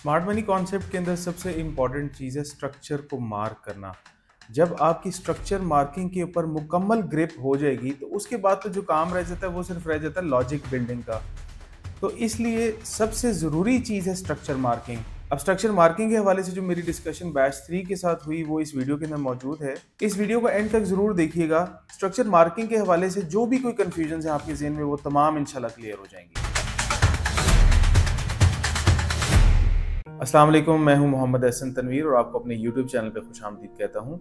Smart money concept के अंदर सबसे इम्पॉर्टेंट चीज़ है स्ट्रक्चर को मार्क करना। जब आपकी स्ट्रक्चर मार्किंग के ऊपर मुकम्मल ग्रिप हो जाएगी तो उसके बाद तो जो काम रह जाता है वो सिर्फ रह जाता है लॉजिक बिल्डिंग का। तो इसलिए सबसे ज़रूरी चीज़ है स्ट्रक्चर मार्किंग। अब स्ट्रक्चर मार्किंग के हवाले से जो मेरी डिस्कशन बैच 3 के साथ हुई वो इस वीडियो के अंदर मौजूद है। इस वीडियो को एंड तक ज़रूर देखिएगा। स्ट्रक्चर मार्किंग के हवाले से जो भी कोई कन्फ्यूजन है आपके ज़हन में वो तमाम इंशाल्लाह क्लियर हो जाएंगी। अस्सलाम वालेकुम, मैं हूं मोहम्मद एहसन तनवीर और आपको अपने YouTube चैनल पे खुशामदीद कहता हूं।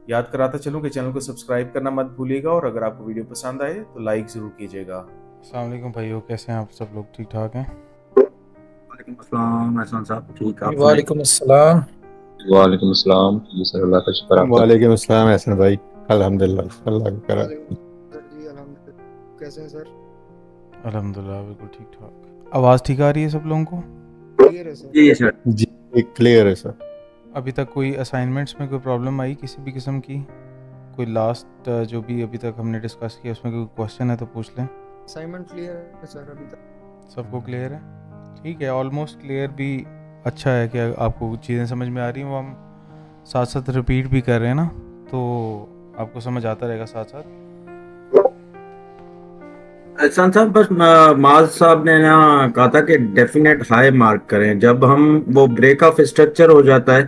याद कराता चलूं कि चैनल को सब्सक्राइब करना मत भूलिएगा और अगर आपको वीडियो पसंद आए तो लाइक ज़रूर कीजिएगा। अस्सलाम वालेकुम भाइयों, कैसे हैं आप सब लोग? ठीक ठाक हैं? वालेकुम अस्सलाम एहसान साहब, ठीक आप? वालेकुम अस्सलाम। वालेकुम अस्सलाम जी सर, अल्लाह का शुक्र। आप वालेकुम अस्सलाम एहसन भाई, अल्हम्दुलिल्लाह अल्लाह का करम। सर जी अल्हम्दुलिल्लाह, कैसे हैं सर? अल्हम्दुलिल्लाह बिल्कुल ठीक ठाक। आवाज़ ठीक आ रही है सब लोगों को? क्लियर है सर? जी सर। जी क्लियर है सर। अभी तक कोई असाइनमेंट्स में कोई प्रॉब्लम आई किसी भी किस्म की? कोई लास्ट जो भी अभी तक हमने डिस्कस किया उसमें कोई क्वेश्चन है तो पूछ लें। असाइनमेंट क्लियर है सर अभी तक? सबको क्लियर है? ठीक है, ऑलमोस्ट क्लियर भी अच्छा है कि आपको चीज़ें समझ में आ रही हैं। वो हम साथ साथ रिपीट भी कर रहे हैं ना, तो आपको समझ आता रहेगा साथ साथ। एहसान साहब, बस माज साहब ने ना कहा था कि डेफिनेट हाई मार्क करें। जब हम वो ब्रेक ऑफ स्ट्रक्चर हो जाता है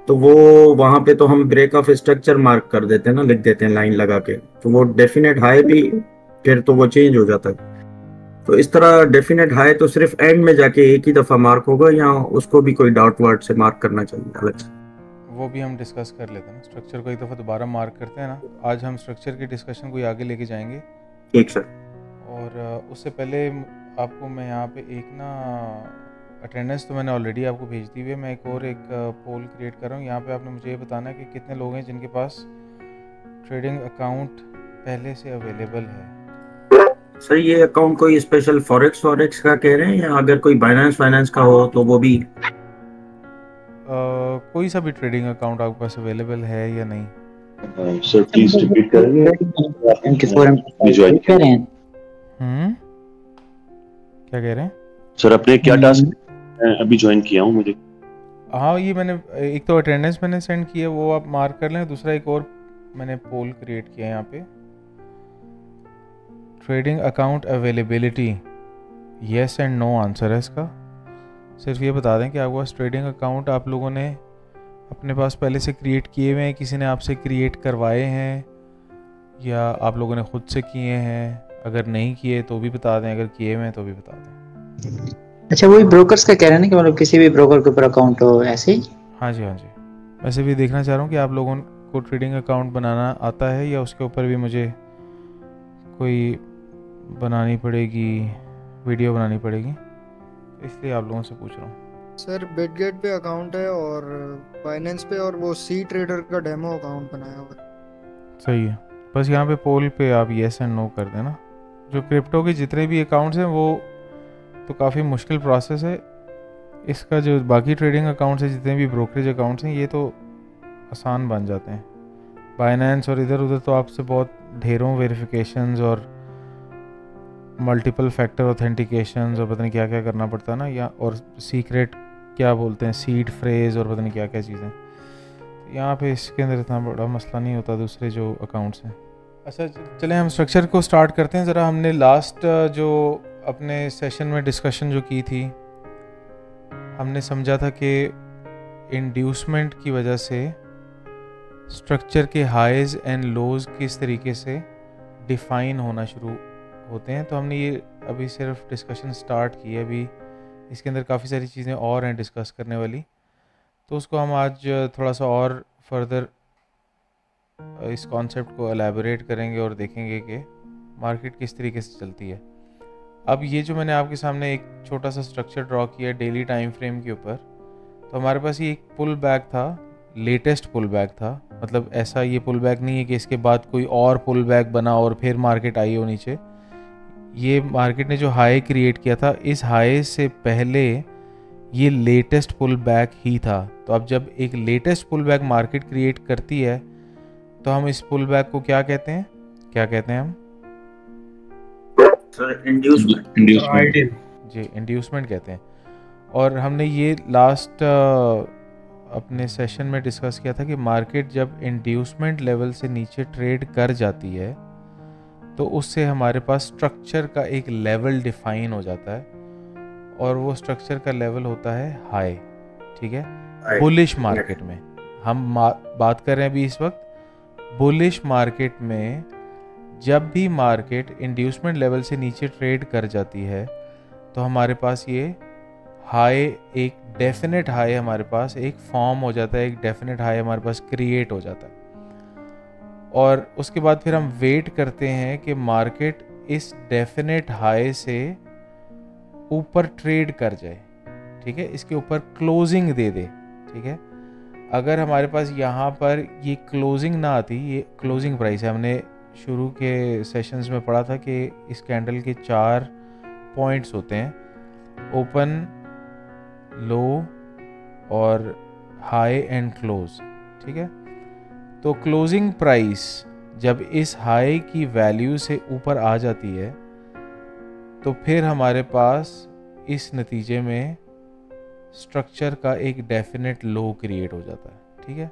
तो वो वहां पे तो हम ब्रेक ऑफ स्ट्रक्चर मार्क कर देते हैं ना, लिख देते हैं लाइन लगा के, तो वो डेफिनेट हाई भी फिर तो वो चेंज हो जाता है। तो इस तरह डेफिनेट हाई तो सिर्फ एंड में जाके एक ही दफा मार्क होगा या उसको भी कोई डॉट वर्ड से मार्क करना चाहिए अलग से? वो भी हम डिस्कस कर लेते हैं ना। स्ट्रक्चर को एक दफ़ा दोबारा मार्क करते हैं ना। आज हम स्ट्रक्चर की डिस्कशन को आगे लेके जाएंगे। ठीक सर। और उससे पहले आपको मैं यहाँ पे एक ना अटेंडेंस तो मैंने ऑलरेडी आपको भेज दी हुई है। मैं एक पोल क्रिएट कर रहा हूँ। यहाँ पे आपने मुझे ये बताना है कि कितने लोग हैं जिनके पास ट्रेडिंग अकाउंट पहले से अवेलेबल है। सर ये अकाउंट कोई स्पेशल फॉरेक्स का कह रहे हैं या अगर कोई बाइनेंस का हो तो वो भी? कोई सा भी ट्रेडिंग अकाउंट आपके पास अवेलेबल है या नहीं? सर प्लीज रिपीट करेंगे। इनके फोरम ज्वाइन कर रहे हैं। क्या कह रहे हैं सर? अपने क्या टास्क अभी ज्वाइन किया हूँ मुझे। हाँ, ये मैंने एक तो अटेंडेंस मैंने सेंड की है, वो आप मार्क कर लें। दूसरा एक और मैंने पोल क्रिएट किया है यहाँ पे, trading account availability, yes and no answer है इसका। सिर्फ ये बता दें कि आपके पास ट्रेडिंग अकाउंट आप लोगों ने अपने पास पहले से क्रिएट किए हुए हैं, किसी ने आपसे क्रिएट करवाए हैं या आप लोगों ने खुद से किए हैं? अगर नहीं किए तो भी बता दें, अगर किए हुए हैं तो भी बता दें। अच्छा, वही ब्रोकर्स का कह रहे हैं ना कि मतलब किसी भी ब्रोकर के ऊपर अकाउंट हो ऐसे ही? हाँ जी हाँ जी। वैसे भी देखना चाह रहा हूँ कि आप लोगों को ट्रेडिंग अकाउंट बनाना आता है या उसके ऊपर भी मुझे कोई बनानी पड़ेगी, वीडियो बनानी पड़ेगी, इसलिए आप लोगों से पूछ रहा हूँ। सर बिटगेट पे अकाउंट है और बाइनेंस पे, और वो सी ट्रेडर का डेमो अकाउंट बनाया हुआ है। सही है। बस यहाँ पे पोल पे आप येस एंड नो कर देना। जो क्रिप्टो के जितने भी अकाउंट्स हैं वो तो काफ़ी मुश्किल प्रोसेस है। इसका जो बाकी ट्रेडिंग अकाउंट्स हैं, जितने भी ब्रोकरेज अकाउंट्स हैं, ये तो आसान बन जाते हैं। बाइनेंस और इधर उधर तो आपसे बहुत ढेरों वेरिफिकेशंस और मल्टीपल फैक्टर ऑथेंटिकेशंस और पता नहीं क्या क्या करना पड़ता है ना, या और सीक्रेट क्या बोलते हैं, सीड फ्रेज और पता नहीं क्या क्या चीज़ें। यहाँ पे इसके अंदर इतना बड़ा मसला नहीं होता दूसरे जो अकाउंट्स हैं। अच्छा चलें हम स्ट्रक्चर को स्टार्ट करते हैं ज़रा। हमने लास्ट जो अपने सेशन में डिस्कशन जो की थी, हमने समझा था कि इंड्यूसमेंट की वजह से स्ट्रक्चर के हाइज एंड लोज किस तरीके से डिफ़ाइन होना शुरू होते हैं। तो हमने ये अभी सिर्फ डिस्कशन स्टार्ट की है। अभी इसके अंदर काफ़ी सारी चीज़ें और हैं डिस्कस करने वाली, तो उसको हम आज थोड़ा सा और फर्दर इस कॉन्सेप्ट को एलैबोरेट करेंगे और देखेंगे कि मार्केट किस तरीके से चलती है। अब ये जो मैंने आपके सामने एक छोटा सा स्ट्रक्चर ड्रॉ किया डेली टाइम फ्रेम के ऊपर, तो हमारे पास ये एक पुल बैक था, लेटेस्ट पुल बैक था। मतलब ऐसा ये पुल बैक नहीं है कि इसके बाद कोई और पुल बैक बना और फिर मार्केट आई हो नीचे। ये मार्केट ने जो हाई क्रिएट किया था, इस हाई से पहले ये लेटेस्ट पुल बैक ही था। तो अब जब एक latest pull back market create करती है तो हम इस पुल बैक को क्या कहते हैं? क्या कहते हैं हम? Sir inducement. जी, इंड्यूसमेंट कहते हैं। और हमने ये लास्ट अपने सेशन में डिस्कस किया था कि मार्केट जब इंड्यूसमेंट लेवल से नीचे ट्रेड कर जाती है तो उससे हमारे पास स्ट्रक्चर का एक लेवल डिफाइन हो जाता है, और वो स्ट्रक्चर का लेवल होता है हाई। ठीक है, बुलिश मार्केट में हम बात कर रहे हैं अभी इस वक्त। बुलिश मार्केट में जब भी मार्केट इंड्यूसमेंट लेवल से नीचे ट्रेड कर जाती है तो हमारे पास ये हाई, एक डेफिनेट हाई हमारे पास एक फॉर्म हो जाता है, एक डेफिनेट हाई हमारे पास क्रिएट हो जाता है, और उसके बाद फिर हम वेट करते हैं कि मार्केट इस डेफिनेट हाई से ऊपर ट्रेड कर जाए। ठीक है, इसके ऊपर क्लोजिंग दे दे। ठीक है, अगर हमारे पास यहाँ पर ये क्लोजिंग ना आती, ये क्लोजिंग प्राइस है, हमने शुरू के सेशंस में पढ़ा था कि इस कैंडल के 4 पॉइंट्स होते हैं, ओपन, लो और हाई एंड क्लोज। ठीक है, तो क्लोजिंग प्राइस जब इस हाई की वैल्यू से ऊपर आ जाती है तो फिर हमारे पास इस नतीजे में स्ट्रक्चर का एक डेफिनेट लो क्रिएट हो जाता है। ठीक है,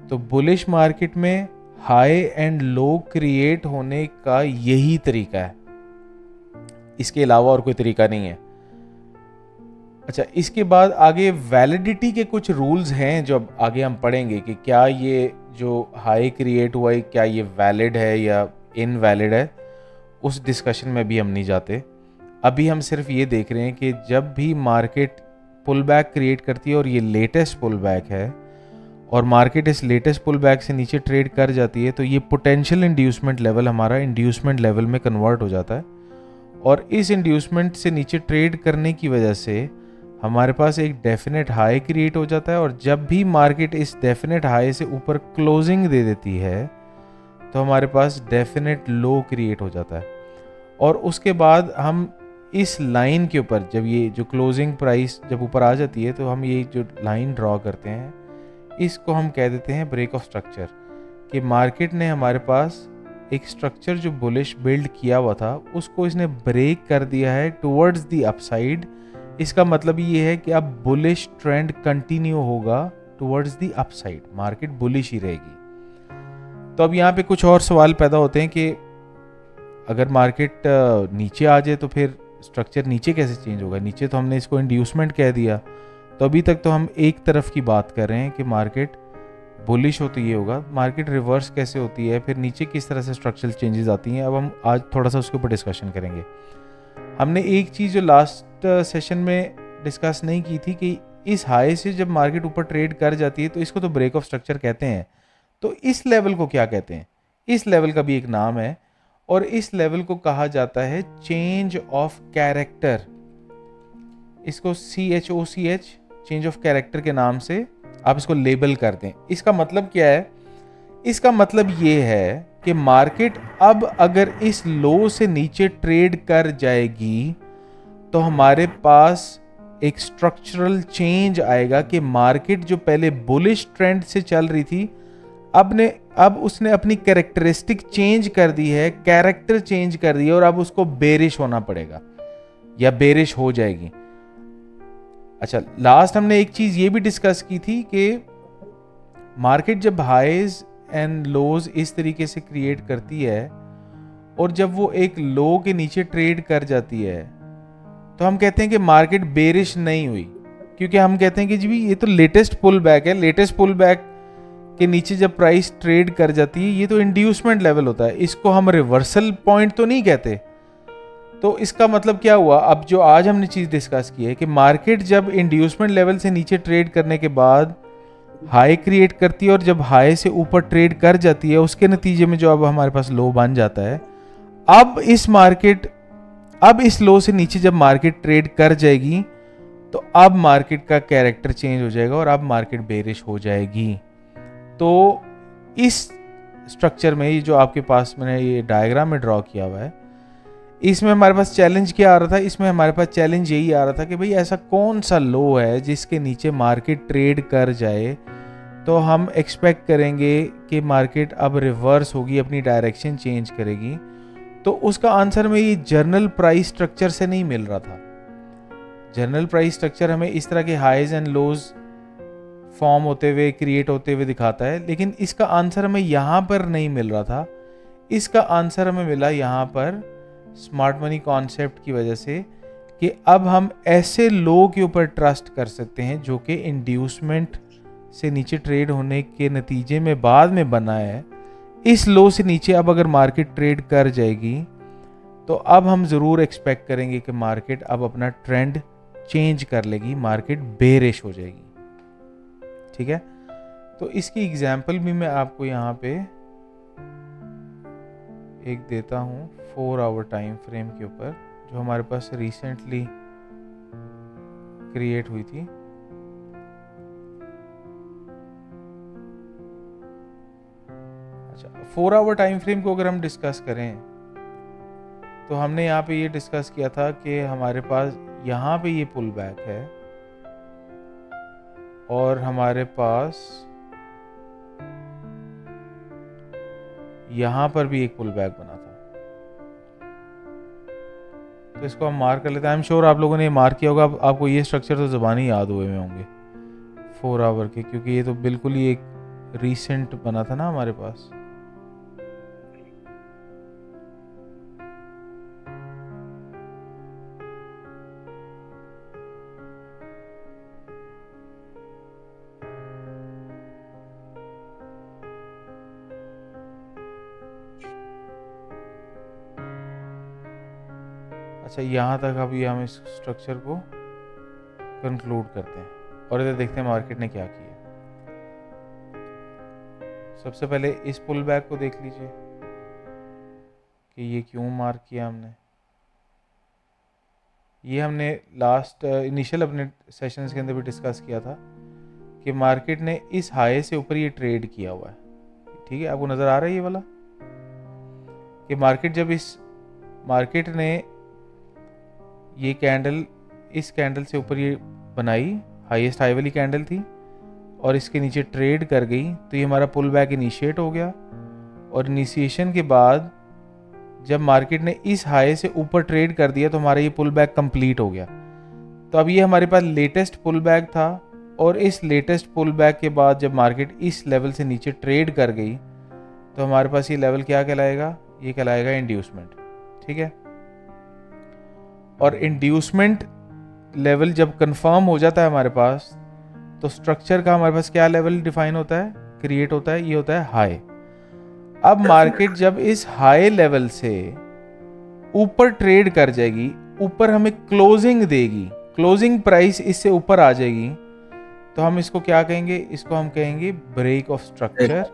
तो बुलिश मार्केट में हाई एंड लो क्रिएट होने का यही तरीका है, इसके अलावा और कोई तरीका नहीं है। अच्छा, इसके बाद आगे वैलिडिटी के कुछ रूल्स हैं जो अब आगे हम पढ़ेंगे कि क्या ये जो हाई क्रिएट हुआ है क्या ये वैलिड है या इनवैलिड है, उस डिस्कशन में भी हम नहीं जाते। अभी हम सिर्फ ये देख रहे हैं कि जब भी मार्केट पुल बैक क्रिएट करती है और ये लेटेस्ट पुल बैक है और मार्केट इस लेटेस्ट पुल बैक से नीचे ट्रेड कर जाती है तो ये पोटेंशियल इंड्यूसमेंट लेवल हमारा इंड्यूसमेंट लेवल में कन्वर्ट हो जाता है, और इस इंड्यूसमेंट से नीचे ट्रेड करने की वजह से हमारे पास एक डेफिनेट हाई क्रिएट हो जाता है, और जब भी मार्केट इस डेफिनेट हाई से ऊपर क्लोजिंग दे देती है तो हमारे पास डेफिनेट लो क्रिएट हो जाता है। और उसके बाद हम इस लाइन के ऊपर, जब ये जो क्लोजिंग प्राइस जब ऊपर आ जाती है तो हम ये जो लाइन ड्रॉ करते हैं इसको हम कह देते हैं ब्रेक ऑफ स्ट्रक्चर, कि मार्केट ने हमारे पास एक स्ट्रक्चर जो बुलिश बिल्ड किया हुआ था उसको इसने ब्रेक कर दिया है टुवर्ड्स द अपसाइड। इसका मतलब ये है कि अब बुलिश ट्रेंड कंटिन्यू होगा towards the upside, market bullish ही रहेगी। तो अब यहाँ पे कुछ और सवाल पैदा होते हैं कि अगर मार्केट नीचे आ जाए तो फिर स्ट्रक्चर नीचे कैसे चेंज होगा। नीचे तो हमने इसको इंड्यूसमेंट कह दिया, तो अभी तक तो हम एक तरफ की बात कर रहे हैं कि मार्केट बुलिश हो तो ये होगा, मार्केट रिवर्स कैसे होती है, फिर नीचे किस तरह से स्ट्रक्चरल चेंजेस आती हैं। अब हम आज थोड़ा सा उसके ऊपर डिस्कशन करेंगे। हमने एक चीज़ जो लास्ट सेशन में डिस्कस नहीं की थी कि इस हाई से जब मार्केट ऊपर ट्रेड कर जाती है तो इसको तो ब्रेक ऑफ स्ट्रक्चर कहते हैं, तो इस लेवल को क्या कहते हैं? इस लेवल का भी एक नाम है, और इस लेवल को कहा जाता है चेंज ऑफ कैरेक्टर। इसको CHOCH, चेंज ऑफ कैरेक्टर के नाम से आप इसको लेबल कर दें। इसका मतलब क्या है? इसका मतलब ये है कि मार्केट अब अगर इस लो से नीचे ट्रेड कर जाएगी तो हमारे पास एक स्ट्रक्चरल चेंज आएगा कि मार्केट जो पहले बुलिश ट्रेंड से चल रही थी अब उसने अपनी कैरेक्टरिस्टिक चेंज कर दी है, कैरेक्टर चेंज कर दी है, और अब उसको बेरिश होना पड़ेगा या बेरिश हो जाएगी। अच्छा, लास्ट हमने एक चीज ये भी डिस्कस की थी कि मार्केट जब हाईज एंड लोज इस तरीके से क्रिएट करती है और जब वो एक लो के नीचे ट्रेड कर जाती है तो हम कहते हैं कि मार्केट बेरिश नहीं हुई, क्योंकि हम कहते हैं कि जी ये तो लेटेस्ट पुल बैक है। लेटेस्ट पुल बैक के नीचे जब प्राइस ट्रेड कर जाती है ये तो इंड्यूसमेंट लेवल होता है, इसको हम रिवर्सल पॉइंट तो नहीं कहते। तो इसका मतलब क्या हुआ? अब जो आज हमने चीज़ डिस्कस की है कि मार्केट जब इंड्यूसमेंट लेवल से नीचे ट्रेड करने के बाद हाई क्रिएट करती है और जब हाई से ऊपर ट्रेड कर जाती है उसके नतीजे में जो अब हमारे पास लो बन जाता है, अब इस लो से नीचे जब मार्केट ट्रेड कर जाएगी तो अब मार्केट का कैरेक्टर चेंज हो जाएगा और अब मार्केट बेरिश हो जाएगी। तो इस स्ट्रक्चर में ये जो आपके पास मैंने ये डायग्राम में ड्रॉ किया हुआ है, इसमें हमारे पास चैलेंज क्या आ रहा था? इसमें हमारे पास चैलेंज यही आ रहा था कि भाई ऐसा कौन सा लो है जिसके नीचे मार्केट ट्रेड कर जाए तो हम एक्सपेक्ट करेंगे कि मार्केट अब रिवर्स होगी, अपनी डायरेक्शन चेंज करेगी। तो उसका आंसर में ये जर्नल प्राइस स्ट्रक्चर से नहीं मिल रहा था। जनरल प्राइस स्ट्रक्चर हमें इस तरह के हाईज एंड लोज फॉर्म होते हुए, क्रिएट होते हुए दिखाता है, लेकिन इसका आंसर हमें यहाँ पर नहीं मिल रहा था। इसका आंसर हमें मिला यहाँ पर स्मार्ट मनी कॉन्सेप्ट की वजह से कि अब हम ऐसे लो के ऊपर ट्रस्ट कर सकते हैं जो कि इंड्यूसमेंट से नीचे ट्रेड होने के नतीजे में बाद में बना है। इस लो से नीचे अब अगर मार्केट ट्रेड कर जाएगी तो अब हम ज़रूर एक्सपेक्ट करेंगे कि मार्केट अब अपना ट्रेंड चेंज कर लेगी, मार्केट बेरिश हो जाएगी। ठीक है, तो इसकी एग्जांपल भी मैं आपको यहाँ पे एक देता हूँ 4 आवर टाइम फ्रेम के ऊपर, जो हमारे पास रिसेंटली क्रिएट हुई थी। अच्छा, 4 आवर टाइम फ्रेम को अगर हम डिस्कस करें तो हमने यहाँ पे ये डिस्कस किया था कि हमारे पास यहाँ पे ये पुल बैक है और हमारे पास यहाँ पर भी एक पुल बैक बना था। तो इसको हम मार्क कर लेते हैं। आई एम श्योर आप लोगों ने मार्क किया होगा, आपको ये स्ट्रक्चर तो ज़बानी याद हुए में होंगे 4 आवर के, क्योंकि ये तो बिल्कुल ही एक रिसेंट बना था ना हमारे पास। अच्छा, यहाँ तक अभी हम इस स्ट्रक्चर को कंक्लूड करते हैं और इधर देखते हैं मार्केट ने क्या किया। सबसे पहले इस पुल बैक को देख लीजिए कि ये क्यों मार्क किया हमने। ये हमने लास्ट इनिशियल अपने सेशंस के अंदर भी डिस्कस किया था कि मार्केट ने इस हाई से ऊपर ये ट्रेड किया हुआ है। ठीक है, आपको नज़र आ रहा है ये वाला कि मार्केट जब मार्केट ने ये कैंडल इस कैंडल से ऊपर ये बनाई, हाईएस्ट हाई वाली कैंडल थी, और इसके नीचे ट्रेड कर गई, तो ये हमारा पुल बैक इनिशिएट हो गया। और इनिशिएशन के बाद जब मार्केट ने इस हाई से ऊपर ट्रेड कर दिया तो हमारा ये पुल बैक कंप्लीट हो गया। तो अब ये हमारे पास लेटेस्ट पुल बैक था, और इस लेटेस्ट पुल बैक के बाद जब मार्केट इस लेवल से नीचे ट्रेड कर गई तो हमारे पास ये लेवल क्या कहलाएगा? ये कहलाएगा इंड्यूसमेंट। ठीक है, और इंड्यूसमेंट लेवल जब कंफर्म हो जाता है हमारे पास, तो स्ट्रक्चर का हमारे पास क्या लेवल डिफाइन होता है, क्रिएट होता है? ये होता है हाई। अब मार्केट जब इस हाई लेवल से ऊपर ट्रेड कर जाएगी, ऊपर हमें क्लोजिंग देगी, क्लोजिंग प्राइस इससे ऊपर आ जाएगी, तो हम इसको क्या कहेंगे? इसको हम कहेंगे ब्रेक ऑफ स्ट्रक्चर।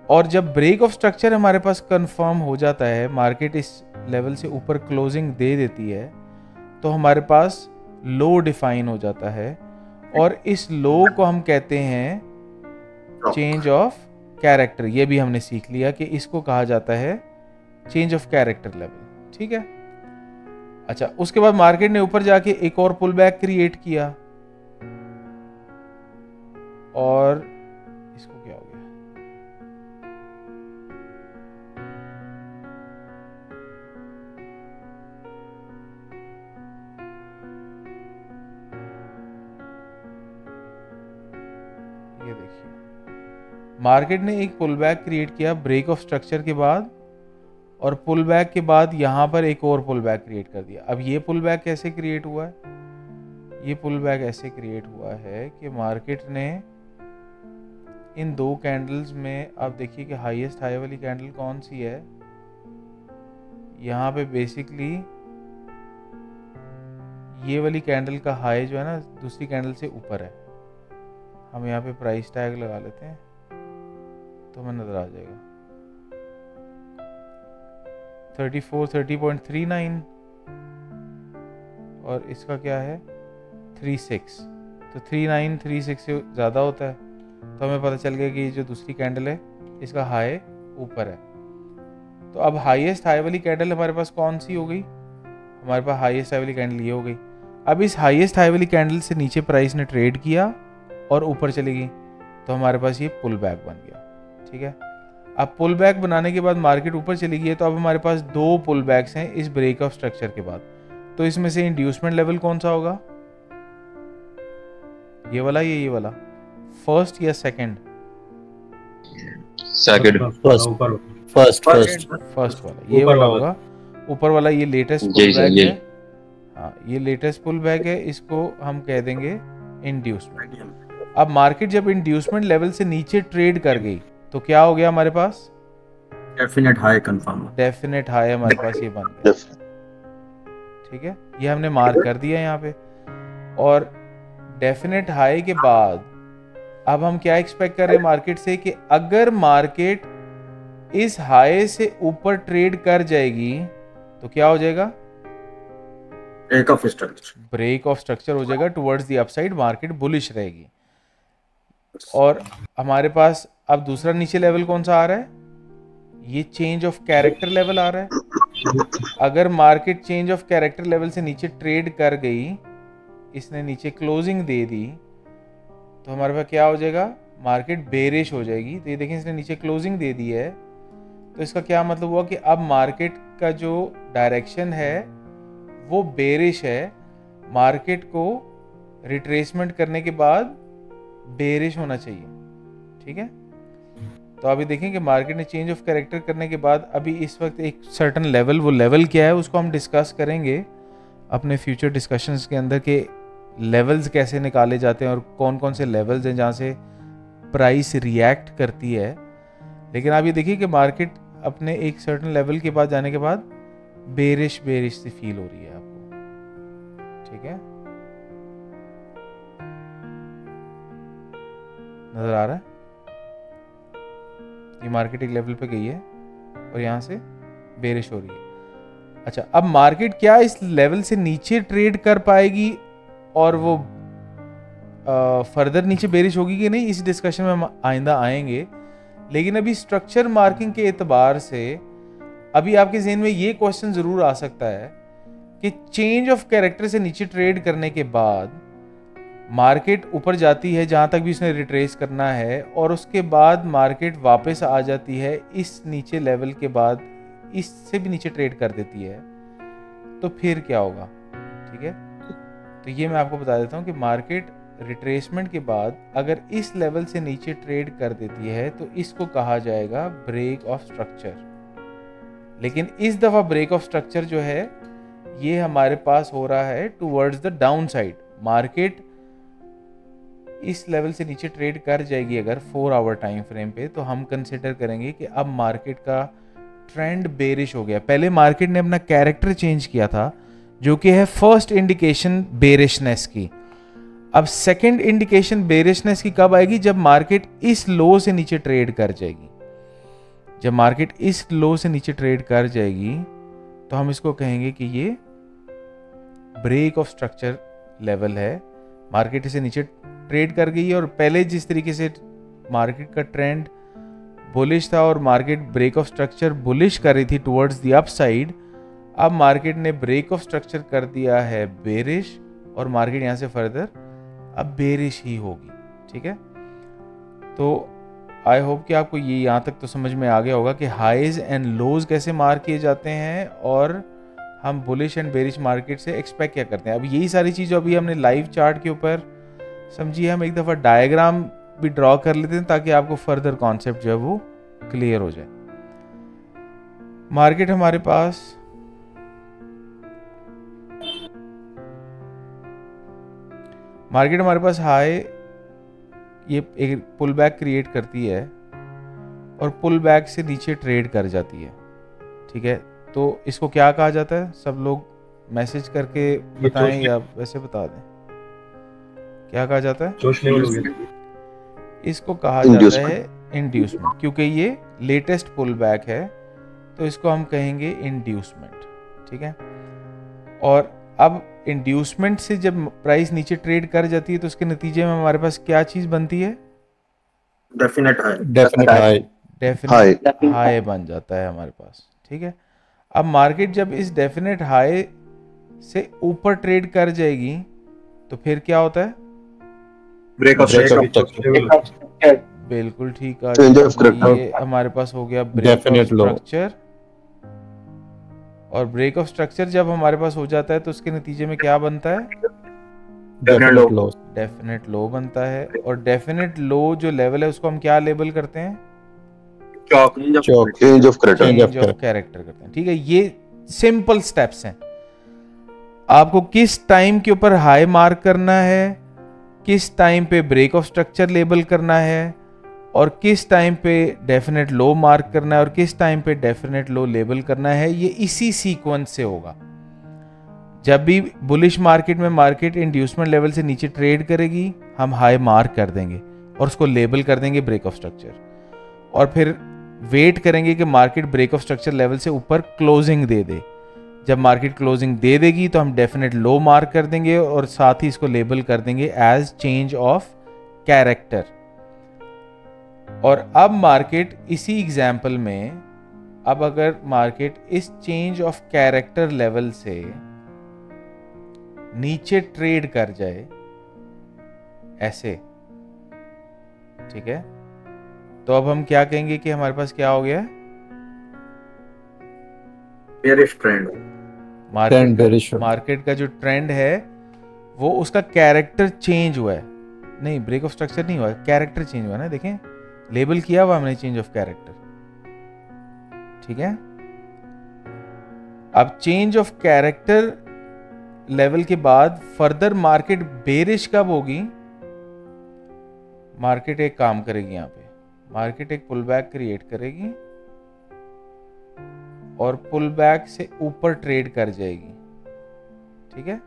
और जब ब्रेक ऑफ स्ट्रक्चर हमारे पास कंफर्म हो जाता है, मार्केट इस लेवल से ऊपर क्लोजिंग दे देती है, तो हमारे पास लो डिफाइन हो जाता है, और इस लो को हम कहते हैं चेंज ऑफ कैरेक्टर। ये भी हमने सीख लिया कि इसको कहा जाता है चेंज ऑफ कैरेक्टर लेवल। ठीक है, अच्छा, उसके बाद मार्केट ने ऊपर जाके एक और पुल बैक क्रिएट किया, और इसको क्या हो गया? ये देखिए, मार्केट ने एक पुल बैक क्रिएट किया ब्रेक ऑफ स्ट्रक्चर के बाद, और पुल बैक के बाद यहां पर एक और पुल बैक क्रिएट कर दिया। अब ये पुल बैक कैसे क्रिएट हुआ है? ये पुल बैक ऐसे क्रिएट हुआ है कि मार्केट ने इन दो कैंडल्स में, आप देखिए कि हाईएस्ट हाई वाली कैंडल कौन सी है, यहाँ पे बेसिकली ये वाली कैंडल का हाई जो है ना दूसरी कैंडल से ऊपर है। हम यहाँ पे प्राइस टैग लगा लेते हैं तो हमें नजर आ जाएगा 30.39, और इसका क्या है 36। तो 3936 से ज़्यादा होता है, तो हमें पता चल गया कि ये जो दूसरी कैंडल है इसका हाई ऊपर है। तो अब हाईएस्ट हाई वाली कैंडल हमारे पास कौन सी हो गई? हमारे पास हाईएस्ट हाई वाली कैंडल ये हो गई। अब इस हाईएस्ट हाई वाली कैंडल से नीचे प्राइस ने ट्रेड किया और ऊपर चली गई, तो हमारे पास ये पुल बैक बन गया। ठीक है, अब पुल बैक बनाने के बाद मार्केट ऊपर चली गई है, तो अब हमारे पास दो पुल बैक्स हैं इस ब्रेक ऑफ स्ट्रक्चर के बाद। तो इसमें से इंड्यूसमेंट लेवल कौन सा होगा? ये वाला या ये वाला? फर्स्ट या सेकंड? सेकंड। फर्स्ट फर्स्ट वाला, ये वाला होगा। ऊपर वाला ये लेटेस्ट पुल बैक है। हाँ, ये लेटेस्ट पुल बैक है, इसको हम कह देंगे इंड्यूसमेंट। अब मार्केट जब इंड्यूसमेंट लेवल से नीचे ट्रेड कर गई तो क्या हो गया हमारे पास? Definite high confirm. Definite high हमारे पास ये बन गया। ठीक है, ये हमने मार्क कर दिया यहाँ पे। और डेफिनेट हाई के बाद अब हम क्या एक्सपेक्ट कर रहे हैं मार्केट से कि अगर मार्केट इस हाई से ऊपर ट्रेड कर जाएगी तो क्या हो जाएगा? Break of structure. Break of structure हो जाएगा towards the upside, market bullish रहेगी। और हमारे पास अब दूसरा नीचे लेवल कौन सा आ रहा है? ये चेंज ऑफ कैरेक्टर लेवल आ रहा है। अगर market change of character level से नीचे ट्रेड कर गई, इसने नीचे क्लोजिंग दे दी, तो हमारे पास क्या हो जाएगा? मार्केट बेरिश हो जाएगी। तो ये देखें, इसने नीचे क्लोजिंग दे दी है, तो इसका क्या मतलब हुआ कि अब मार्केट का जो डायरेक्शन है वो बेरिश है। मार्केट को रिट्रेसमेंट करने के बाद बेरिश होना चाहिए। ठीक है, तो अभी देखें कि मार्केट ने चेंज ऑफ कैरेक्टर करने के बाद अभी इस वक्त एक सर्टन लेवल, वो लेवल क्या है उसको हम डिस्कस करेंगे अपने फ्यूचर डिस्कशंस के अंदर, के लेवल्स कैसे निकाले जाते हैं और कौन कौन से लेवल्स हैं जहाँ से प्राइस रिएक्ट करती है। लेकिन आप ये देखिए कि मार्केट अपने एक सर्टन लेवल के बाद जाने के बाद बेरिश सी फील हो रही है आपको। ठीक है, नजर आ रहा है? ये मार्केट एक लेवल पे गई है और यहाँ से बेरिश हो रही है। अच्छा, अब मार्केट क्या इस लेवल से नीचे ट्रेड कर पाएगी और वो फर्दर नीचे बेरिश होगी कि नहीं, इस डिस्कशन में हम आइंदा आएंगे। लेकिन अभी स्ट्रक्चर मार्किंग के एतबार से अभी आपके ज़हन में ये क्वेश्चन ज़रूर आ सकता है कि चेंज ऑफ कैरेक्टर से नीचे ट्रेड करने के बाद मार्केट ऊपर जाती है जहाँ तक भी उसने रिट्रेस करना है, और उसके बाद मार्केट वापस आ जाती है इस नीचे लेवल के बाद, इससे भी नीचे ट्रेड कर देती है, तो फिर क्या होगा? ठीक है, तो ये मैं आपको बता देता हूँ कि मार्केट रिट्रेसमेंट के बाद अगर इस लेवल से नीचे ट्रेड कर देती है तो इसको कहा जाएगा ब्रेक ऑफ स्ट्रक्चर। लेकिन इस दफ़ा ब्रेक ऑफ स्ट्रक्चर जो है ये हमारे पास हो रहा है towards the down side. Market इस लेवल से नीचे ट्रेड कर जाएगी अगर 4 आवर टाइम फ्रेम पे, तो हम कंसिडर करेंगे कि अब मार्केट का ट्रेंड बेरिश हो गया। पहले मार्केट ने अपना कैरेक्टर चेंज किया था जो कि है फर्स्ट इंडिकेशन बेरिशनेस की। अब सेकंड इंडिकेशन बेरिशनेस की कब आएगी? जब मार्केट इस लो से नीचे ट्रेड कर जाएगी। जब मार्केट इस लो से नीचे ट्रेड कर जाएगी तो हम इसको कहेंगे कि ये ब्रेक ऑफ स्ट्रक्चर लेवल है। मार्केट इसे नीचे ट्रेड कर गई है और पहले जिस तरीके से मार्केट का ट्रेंड बुलिश था और market break of structure bullish कर रही थी टुवर्ड्स द अपसाइड, अब मार्केट ने ब्रेक ऑफ स्ट्रक्चर कर दिया है बेरिश और मार्केट यहाँ से फर्दर अब बेरिश ही होगी। ठीक है, तो आई होप कि आपको ये यहाँ तक तो समझ में आ गया होगा कि हाईज एंड लोज कैसे मार्क किए जाते हैं और हम बुलिश एंड बेरिश मार्केट से एक्सपेक्ट क्या करते हैं। अब यही सारी चीज़ अभी हमने लाइव चार्ट के ऊपर समझी है, हम एक दफ़ा डायग्राम भी ड्रॉ कर लेते हैं ताकि आपको फर्दर कॉन्सेप्ट जो है वो क्लियर हो जाए। मार्केट हमारे पास हाई ये एक पुल बैक क्रिएट करती है और पुल बैक से नीचे ट्रेड कर जाती है। ठीक है, तो इसको क्या कहा जाता है? सब लोग मैसेज करके बताएं या वैसे बता दें, क्या कहा जाता है? जोश लेवल हो गया। इसको कहा जाता है इंड्यूसमेंट, क्योंकि ये लेटेस्ट पुल बैक है तो इसको हम कहेंगे इंड्यूसमेंट। ठीक है, और अब इंड्यूसमेंट से जब प्राइस नीचे ट्रेड कर जाती है तो उसके नतीजे में हमारे पास क्या चीज बनती है? डेफिनेट हाई बन जाता है हमारे पास। ठीक है, अब मार्केट जब इस डेफिनेट हाई से ऊपर ट्रेड कर जाएगी तो फिर क्या होता है? Break of structure. बिल्कुल ठीक Change of है, ये हमारे पास हो गया ब्रेक ऑफ स्ट्रक्चर और ब्रेक ऑफ स्ट्रक्चर जब हमारे पास हो जाता है तो उसके नतीजे में क्या बनता है? Definite loss. डेफिनेट लो बनता है। और डेफिनेट लो जो लेवल है उसको हम क्या लेबल करते हैं? चौक। Change of credit. Change of character करते हैं। ठीक है, ये सिंपल स्टेप्स हैं। आपको किस टाइम के ऊपर हाई मार्क करना है, किस टाइम पे ब्रेक ऑफ स्ट्रक्चर लेबल करना है, और किस टाइम पे डेफिनेट लो मार्क करना है, और किस टाइम पे डेफिनेट लो लेबल करना है, ये इसी सीक्वेंस से होगा। जब भी बुलिश मार्केट में मार्केट इंड्यूसमेंट लेवल से नीचे ट्रेड करेगी, हम हाई मार्क कर देंगे और उसको लेबल कर देंगे ब्रेक ऑफ स्ट्रक्चर, और फिर वेट करेंगे कि market break of structure level से ऊपर क्लोजिंग दे दे। जब मार्केट क्लोजिंग दे देगी तो हम डेफिनेट लो मार्क कर देंगे और साथ ही इसको लेबल कर देंगे एज चेंज ऑफ कैरेक्टर। और अब मार्केट इसी एग्जाम्पल में, अब अगर मार्केट इस चेंज ऑफ कैरेक्टर लेवल से नीचे ट्रेड कर जाए ऐसे, ठीक है, तो अब हम क्या कहेंगे कि हमारे पास क्या हो गया? Bearish trend. मार्केट का जो ट्रेंड है वो उसका कैरेक्टर चेंज हुआ है। नहीं, ब्रेक ऑफ स्ट्रक्चर नहीं हुआ है, कैरेक्टर चेंज हुआ है ना। देखें, लेबल किया हुआ हमने चेंज ऑफ कैरेक्टर। ठीक है, अब चेंज ऑफ कैरेक्टर लेवल के बाद फर्दर मार्केट बेरिश कब होगी? मार्केट एक काम करेगी, यहां पे मार्केट एक पुल बैक क्रिएट करेगी और पुल बैक से ऊपर ट्रेड कर जाएगी। ठीक है,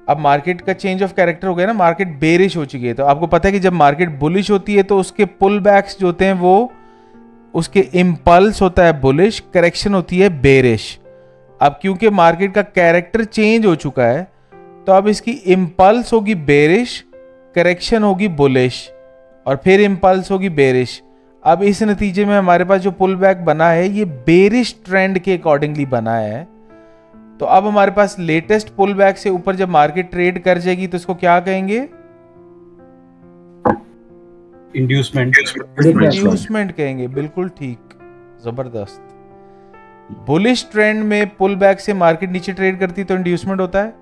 अब मार्केट का चेंज ऑफ कैरेक्टर हो गया ना, मार्केट बेरिश हो चुकी है। तो आपको पता है कि जब मार्केट बुलिश होती है तो उसके पुल बैक्स जो होते हैं वो, उसके इम्पल्स होता है बुलिश, करेक्शन होती है बेरिश। अब क्योंकि मार्केट का कैरेक्टर चेंज हो चुका है तो अब इसकी इम्पल्स होगी बेरिश, करेक्शन होगी बुलिश, और फिर इम्पल्स होगी बेरिश। अब इस नतीजे में हमारे पास जो पुल बैक बना है ये बेरिश ट्रेंड के अकॉर्डिंगली बना है। तो अब हमारे पास लेटेस्ट पुल बैक से ऊपर जब मार्केट ट्रेड कर जाएगी तो इसको क्या कहेंगे? इंड्यूसमेंट कहेंगे। बिल्कुल ठीक, जबरदस्त। बुलिश ट्रेंड में पुल बैक से मार्केट नीचे ट्रेड करती है तो इंड्यूसमेंट होता है।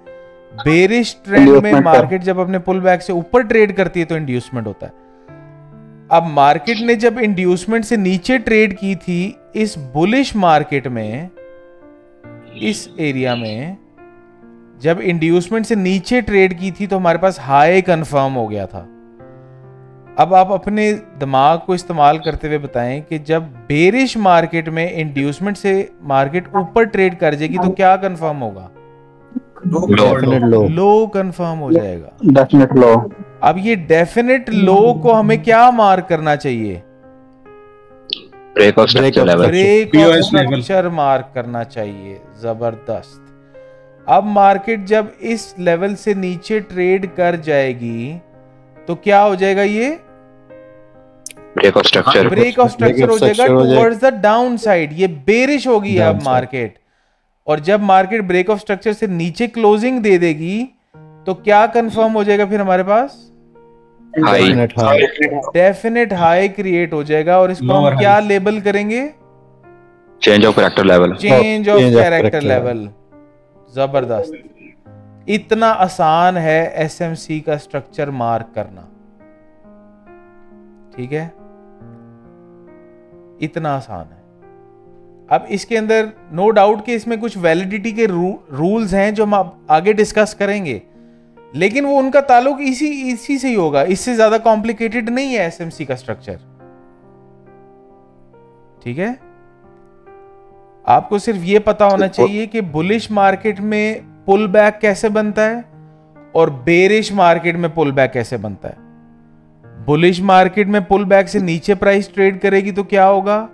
बेरिश ट्रेंड में मार्केट जब अपने पुल बैक से ऊपर ट्रेड करती है तो इंड्यूसमेंट होता है। अब मार्केट ने जब इंड्यूसमेंट से नीचे ट्रेड की थी इस बुलिश मार्केट में, इस एरिया में जब इंड्यूसमेंट से नीचे ट्रेड की थी तो हमारे पास हाई कंफर्म हो गया था। अब आप अपने दिमाग को इस्तेमाल करते हुए बताएं कि जब बेरिश मार्केट में इंड्यूसमेंट से मार्केट ऊपर ट्रेड कर जाएगी तो क्या कंफर्म होगा? लो कंफर्म हो जाएगा, डेफिनेट लो। अब ये डेफिनेट लो को हमें क्या मार्क करना चाहिए? ब्रेक ऑफ स्ट्रक्चर मार्क करना चाहिए। जबरदस्त। अब मार्केट जब इस लेवल से नीचे ट्रेड कर जाएगी तो क्या हो जाएगा? ये ब्रेक ऑफ स्ट्रक्चर हो जाएगा टुवर्ड्स द डाउन साइड। ये बेरिश होगी अब मार्केट, और जब मार्केट ब्रेक ऑफ स्ट्रक्चर से नीचे क्लोजिंग दे देगी तो क्या कंफर्म हो जाएगा? फिर हमारे पास डेफिनेट हाई क्रिएट हो जाएगा, और इसको हम क्या लेबल करेंगे? Change of character level. Change of character level. जबरदस्त। इतना आसान है एसएमसी का स्ट्रक्चर मार्क करना। ठीक है, इतना आसान है। अब इसके अंदर नो डाउट कि इसमें कुछ वैलिडिटी के रूल्स हैं जो हम आगे डिस्कस करेंगे, लेकिन वो उनका ताल्लुक इसी से ही होगा। इससे ज्यादा कॉम्प्लिकेटेड नहीं है एसएमसी का स्ट्रक्चर। ठीक है, आपको सिर्फ ये पता होना चाहिए कि बुलिश मार्केट में पुल बैक कैसे बनता है और बेरिश मार्केट में पुल बैक कैसे बनता है। बुलिश मार्केट में पुल बैक से नीचे प्राइस ट्रेड करेगी तो क्या होगा?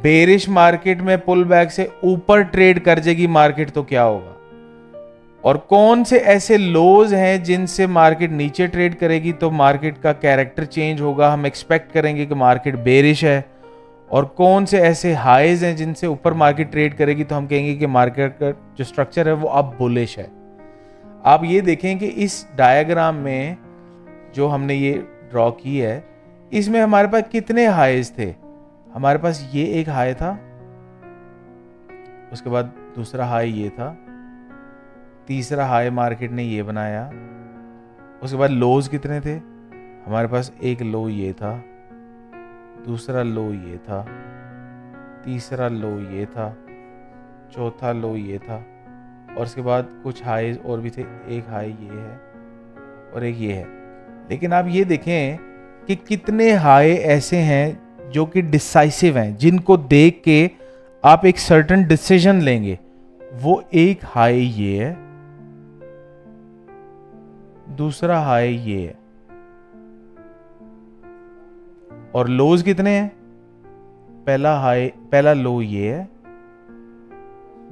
बेरिश मार्केट में पुल बैक से ऊपर ट्रेड कर जाएगी मार्केट तो क्या होगा? और कौन से ऐसे लोज हैं जिनसे मार्केट नीचे ट्रेड करेगी तो मार्केट का कैरेक्टर चेंज होगा, हम एक्सपेक्ट करेंगे कि मार्केट बेरिश है। और कौन से ऐसे हाईज हैं जिनसे ऊपर मार्केट ट्रेड करेगी तो हम कहेंगे कि मार्केट का जो स्ट्रक्चर है वो अब बुलिश है। आप ये देखें कि इस डायग्राम में जो हमने ये ड्रॉ की है इसमें हमारे पास कितने हाईज थे? हमारे पास ये एक हाई था, उसके बाद दूसरा हाई ये था, तीसरा हाई मार्केट ने ये बनाया। उसके बाद लोज कितने थे हमारे पास? एक लो ये था, दूसरा लो ये था, तीसरा लो ये था, चौथा लो ये था, और उसके बाद कुछ हाई और भी थे। एक हाई ये है और एक ये है। लेकिन आप ये देखें कि कितने हाई ऐसे हैं जो कि डिसाइसिव हैं, जिनको देख के आप एक सर्टेन डिसीजन लेंगे। वो एक हाई ये है, दूसरा हाई ये है, और लोज कितने हैं? पहला लो ये है,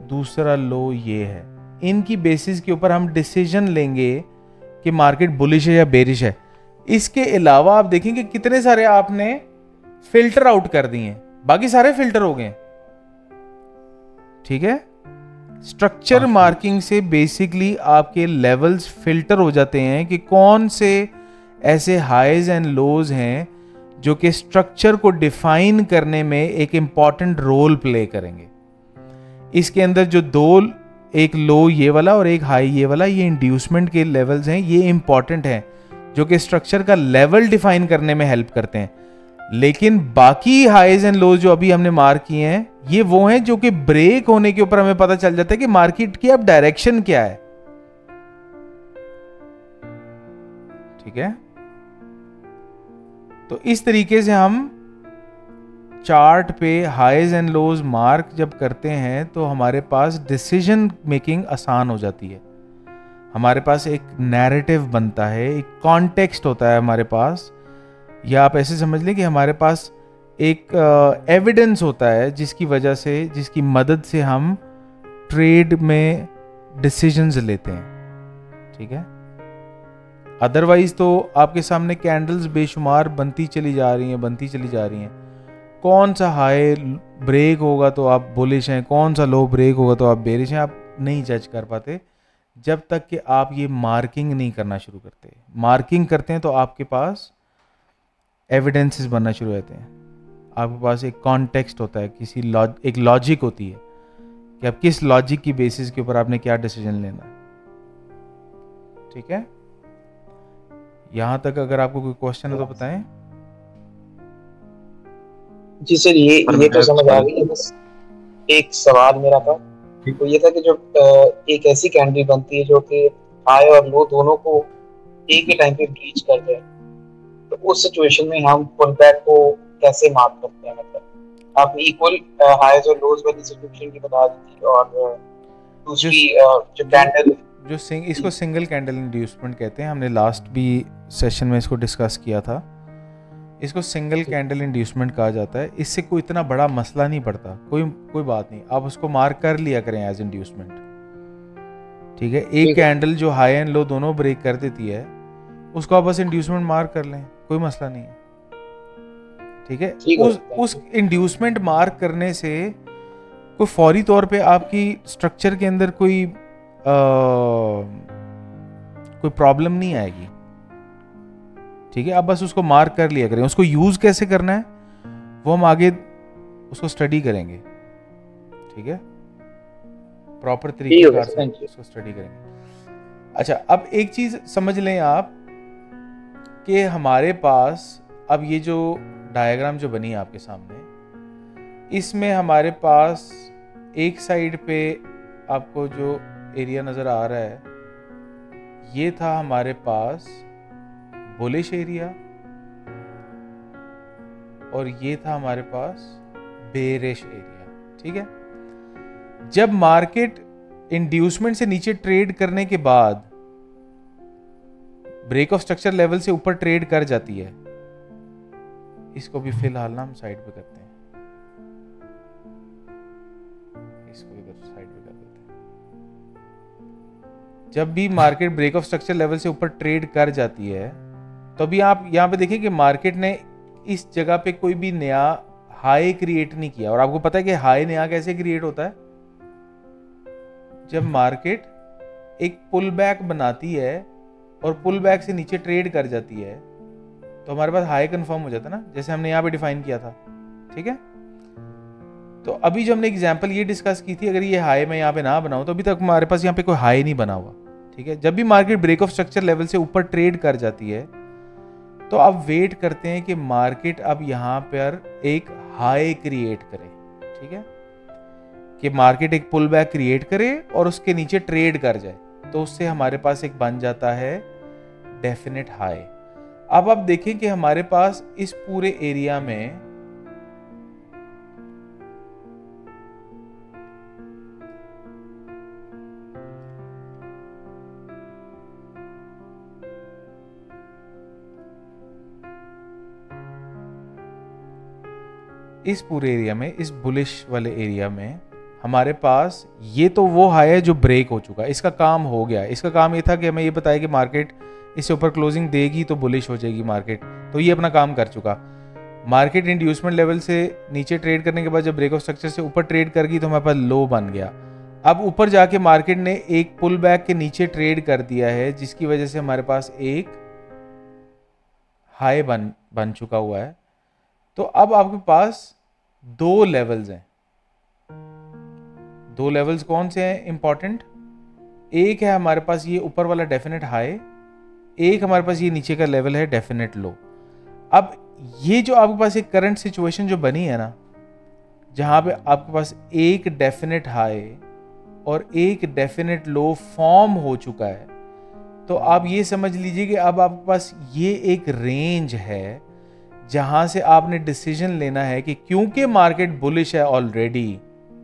दूसरा लो ये है। इनकी बेसिस के ऊपर हम डिसीजन लेंगे कि मार्केट बुलिश है या बेरिश है। इसके अलावा आप देखेंगे कितने सारे आपने फिल्टर आउट कर दिए, बाकी सारे फिल्टर हो गए। ठीक है, स्ट्रक्चर मार्किंग से बेसिकली आपके लेवल्स फिल्टर हो जाते हैं कि कौन से ऐसे हाईज एंड लोज हैं जो कि स्ट्रक्चर को डिफाइन करने में एक इंपॉर्टेंट रोल प्ले करेंगे। इसके अंदर जो दो, एक लो ये वाला और एक हाई ये वाला, ये इंड्यूसमेंट के लेवल्स हैं, ये इंपॉर्टेंट हैं जो कि स्ट्रक्चर का लेवल डिफाइन करने में हेल्प करते हैं। लेकिन बाकी हाईज एंड लोज जो अभी हमने मार्क किए हैं, ये वो हैं जो कि ब्रेक होने के ऊपर हमें पता चल जाता है कि मार्केट की अब डायरेक्शन क्या है। ठीक है, तो इस तरीके से हम चार्ट पे हाईज एंड लोज मार्क जब करते हैं तो हमारे पास डिसीजन मेकिंग आसान हो जाती है। हमारे पास एक नैरेटिव बनता है, एक कॉन्टेक्स्ट होता है हमारे पास, या आप ऐसे समझ लें कि हमारे पास एक एविडेंस होता है जिसकी वजह से, जिसकी मदद से हम ट्रेड में डिसीजंस लेते हैं। ठीक है, अदरवाइज तो आपके सामने कैंडल्स बेशुमार बनती चली जा रही हैं। कौन सा हाई ब्रेक होगा तो आप बुलिश हैं, कौन सा लो ब्रेक होगा तो आप बेरिश हैं, आप नहीं जज कर पाते जब तक कि आप ये मार्किंग नहीं करना शुरू करते। मार्किंग करते हैं तो आपके पास एविडेंसेस बनना शुरू होते हैं, आपके पास एक कॉन्टेक्स्ट होता है, एक लॉजिक होती है कि आप किस लॉजिक की बेसिस के ऊपर आपने क्या डिसीजन लेना है। ठीक है, यहां तक अगर आपको कोई क्वेश्चन है तो बताएं। जी सर, ये तो समझ आ गई। बस एक सवाल मेरा था, तो ये था कि जब एक ऐसी कैंडल बनती है जो कि हाई और लो दोनों को एक ही टाइम पे ब्रीच कर जाए, तो उस सिचुएशन में हम पुल बैक को कैसे मार्क करते हैं? मतलब आपने इक्वल हाईज और लोज वाली सिचुएशन की बता दी थी, और दूसरी जो कैंडल इसको सिंगल कैंडल इंड्यूसमेंट कहते हैं। हमने लास्ट भी सेशन में इसको डिस्कस किया था। इसको सिंगल कैंडल इंड्यूसमेंट कहा जाता है। इससे कोई इतना बड़ा मसला नहीं पड़ता, कोई बात नहीं, आप उसको मार्क कर लिया करें एज इंड्यूसमेंट। ठीक है, एक कैंडल जो हाई एंड लो दोनों ब्रेक कर देती है, उसको आप बस इंड्यूसमेंट मार्क कर लें, कोई मसला नहीं है। ठीक है, उस इंड्यूसमेंट मार्क करने से कोई फौरी तौर पे आपकी स्ट्रक्चर के अंदर कोई प्रॉब्लम नहीं आएगी। ठीक है, आप बस उसको मार्क कर लिया करें। उसको यूज कैसे करना है वो हम आगे उसको स्टडी करेंगे। ठीक है, प्रॉपर तरीके से उसको स्टडी करेंगे। अच्छा, अब एक चीज समझ लें आप कि हमारे पास अब ये जो डायग्राम जो बनी है आपके सामने, इसमें हमारे पास एक साइड पे आपको जो एरिया नजर आ रहा है, ये था हमारे पास बुलिश एरिया, और ये था हमारे पास बेरिश एरिया। ठीक है, जब मार्केट इंड्यूसमेंट से नीचे ट्रेड करने के बाद ब्रेक ऑफ स्ट्रक्चर लेवल से ऊपर ट्रेड कर जाती है, इसको भी फिलहाल ना हम साइड पे करते हैं, इसको इधर साइड पे कर देते हैं। जब भी market break of structure level से ऊपर ट्रेड कर जाती है, तो अभी आप यहां पे देखिए कि मार्केट ने इस जगह पे कोई भी नया हाई क्रिएट नहीं किया। और आपको पता है कि हाई नया कैसे क्रिएट होता है? जब मार्केट एक पुल बैक बनाती है और पुल बैक से नीचे ट्रेड कर जाती है, तो हमारे पास हाई कंफर्म हो जाता है ना, जैसे हमने यहाँ पे डिफाइन किया था। ठीक है, तो अभी जो हमने एग्जांपल ये डिस्कस की थी, अगर ये हाई मैं यहाँ पे ना बनाऊँ तो अभी तक हमारे पास यहाँ पे कोई हाई नहीं बना हुआ, ठीक है। जब भी market break of structure level से ऊपर ट्रेड कर जाती है तो आप वेट करते हैं कि मार्केट अब यहाँ पर एक हाई क्रिएट करे, ठीक है, कि मार्केट एक पुल बैक क्रिएट करे और उसके नीचे ट्रेड कर जाए, तो उससे हमारे पास एक बन जाता है डेफिनेट हाई। अब आप देखें कि हमारे पास इस पूरे एरिया में इस बुलिश वाले एरिया में हमारे पास ये तो वो हाई है जो ब्रेक हो चुका है, इसका काम हो गया। इसका काम ये था कि हमें ये बताया कि मार्केट इससे ऊपर क्लोजिंग देगी तो बुलिश हो जाएगी मार्केट, तो ये अपना काम कर चुका। मार्केट इंड्यूसमेंट लेवल से नीचे ट्रेड करने के बाद जब ब्रेक ऑफ स्ट्रक्चर से ऊपर ट्रेड कर गई तो हमारे पास लो बन गया। अब ऊपर जाके मार्केट ने एक पुल बैक के नीचे ट्रेड कर दिया है, जिसकी वजह से हमारे पास एक हाई बन चुका हुआ है। तो अब आपके पास दो लेवल्स हैं। दो लेवल्स कौन से हैं इंपॉर्टेंट? एक है हमारे पास ये ऊपर वाला डेफिनेट हाई, एक हमारे पास ये नीचे का लेवल है डेफिनेट लो। अब ये जो आपके पास एक करंट सिचुएशन जो बनी है ना, जहां पे आपके पास एक डेफिनेट हाई और एक डेफिनेट लो फॉर्म हो चुका है, तो आप ये समझ लीजिए कि अब आपके पास ये एक रेंज है जहां से आपने डिसीजन लेना है कि क्योंकि मार्केट बुलिश है ऑलरेडी,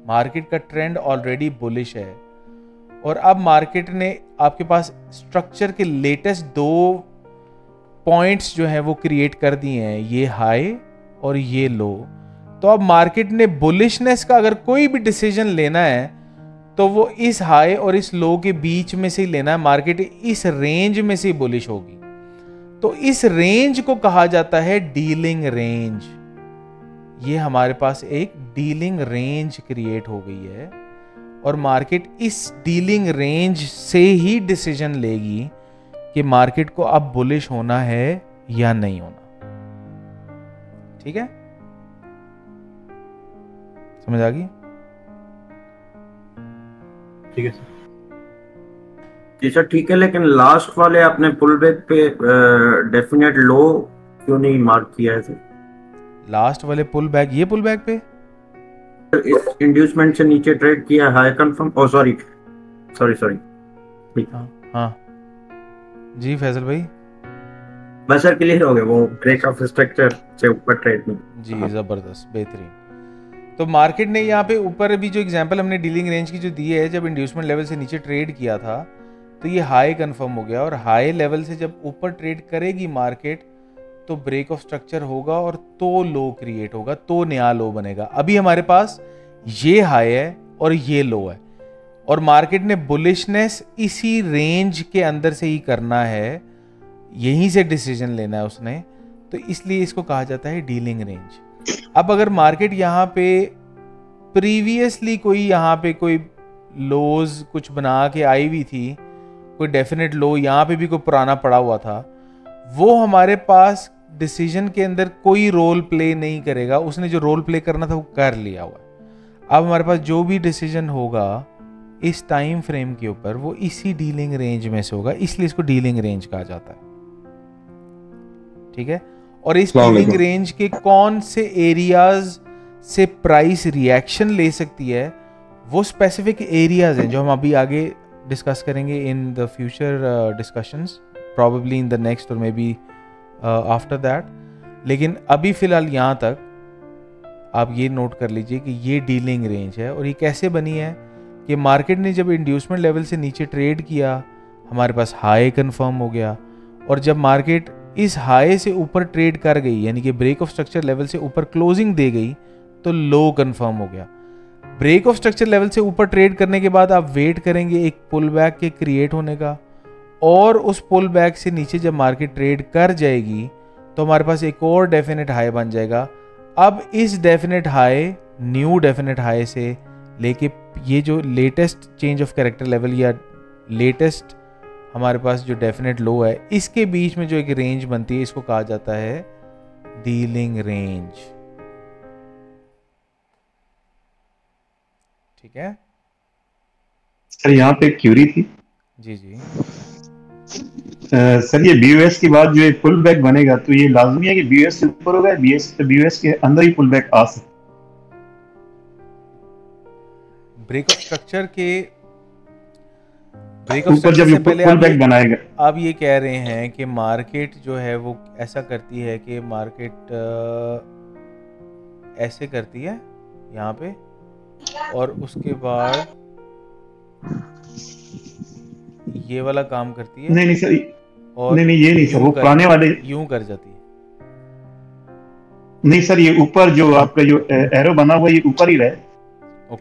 मार्केट का ट्रेंड ऑलरेडी बुलिश है, और अब मार्केट ने आपके पास स्ट्रक्चर के लेटेस्ट दो पॉइंट्स जो हैं वो क्रिएट कर दिए हैं, ये हाई और ये लो। तो अब मार्केट ने बुलिशनेस का अगर कोई भी डिसीजन लेना है तो वो इस हाई और इस लो के बीच में से ही लेना है। मार्केट इस रेंज में से बुलिश होगी, तो इस रेंज को कहा जाता है डीलिंग रेंज। ये हमारे पास एक डीलिंग रेंज क्रिएट हो गई है और मार्केट इस डीलिंग रेंज से ही डिसीजन लेगी कि मार्केट को अब बुलिश होना है या नहीं होना। ठीक है, समझ आ गई? ठीक है सर। जी सर ठीक है, लेकिन लास्ट वाले आपने पुल बैक पे डेफिनेट लो क्यों नहीं मार्क किया है सर? लास्ट वाले पुल बैक, ये पुल बैक पे इस इंड्यूसमेंट से नीचे ट्रेड किया, हाई कंफर्म, ओ सॉरी ठीक। हाँ जी फैसल भाई, बस सर क्लियर हो गया, वो ब्रेक ऑफ स्ट्रक्चर से ऊपर ट्रेड में। जी जबरदस्त, बेहतरीन। तो मार्केट ने यहाँ पे ऊपर अभी जो एग्जांपल हमने डीलिंग रेंज की जो दी है, जब इंड्यूसमेंट लेवल से नीचे ट्रेड किया था तो ये हाई कंफर्म हो गया, और हाई लेवल से जब ऊपर ट्रेड करेगी मार्केट तो ब्रेक ऑफ स्ट्रक्चर होगा और तो लो क्रिएट होगा, तो नया लो बनेगा। अभी हमारे पास ये हाई है और ये लो है, और मार्केट ने बुलिशनेस इसी रेंज के अंदर से ही करना है, यहीं से डिसीजन लेना है उसने, तो इसलिए इसको कहा जाता है डीलिंग रेंज। अब अगर मार्केट यहाँ पे प्रीवियसली कोई लोज कुछ बना के आई हुई थी, कोई डेफिनेट लो यहाँ पे भी कोई पुराना पड़ा हुआ था, वो हमारे पास डिसीजन के अंदर कोई रोल प्ले नहीं करेगा। उसने जो रोल प्ले करना था वो कर लिया हुआ। अब हमारे पास जो भी डिसीजन होगा इस टाइम फ्रेम के ऊपर वो इसी डीलिंग रेंज में से होगा, इसलिए इसको डीलिंग रेंज कहा जाता है। ठीक है, और इस डीलिंग रेंज के कौन से एरियाज से प्राइस रिएक्शन ले सकती है, वो स्पेसिफिक एरियाज हैं जो हम अभी आगे डिस्कस करेंगे in the future discussions, probably in the next और मे बी आफ्टर दैट। लेकिन अभी फिलहाल यहाँ तक आप ये नोट कर लीजिए कि ये डीलिंग रेंज है, और ये कैसे बनी है कि मार्केट ने जब इंड्यूसमेंट लेवल से नीचे ट्रेड किया, हमारे पास हाई कंफर्म हो गया, और जब मार्केट इस हाई से ऊपर ट्रेड कर गई, यानी कि ब्रेक ऑफ स्ट्रक्चर लेवल से ऊपर क्लोजिंग दे गई, तो लो कंफर्म हो गया। ब्रेक ऑफ स्ट्रक्चर लेवल से ऊपर ट्रेड करने के बाद आप वेट करेंगे एक पुल बैक के क्रिएट होने का, और उस पुल बैक से नीचे जब मार्केट ट्रेड कर जाएगी तो हमारे पास एक और डेफिनेट हाई बन जाएगा। अब इस definite high new definite high से लेके ये जो latest change of character level या लेटेस्ट हमारे पास जो डेफिनेट लो है, इसके बीच में जो एक रेंज बनती है, इसको कहा जाता है डीलिंग रेंज। ठीक है सर यहाँ पे एक क्यूरी थी। जी जी। सर ये बीयूएस के बाद जो पुल बैक बनेगा तो ये लाजमी है कि बीयूएस से ऊपर होगा, बीयूएस के अंदर ही पुल बैक आ सकता? ब्रेक ऑफ स्ट्रक्चर के ऊपर जब ये पुल बैक बनाएगा, आप ये कह रहे हैं कि मार्केट जो है वो ऐसा करती है कि मार्केट ऐसे करती है यहाँ पे, और उसके बाद ये वाला काम करती है। नहीं सर, और नहीं ये नहीं सर, वो पुराने वाले यूं कर जाती है। नहीं सर, ये ऊपर जो आपका जो एरो बना हुआ ये ऊपर ही रहे,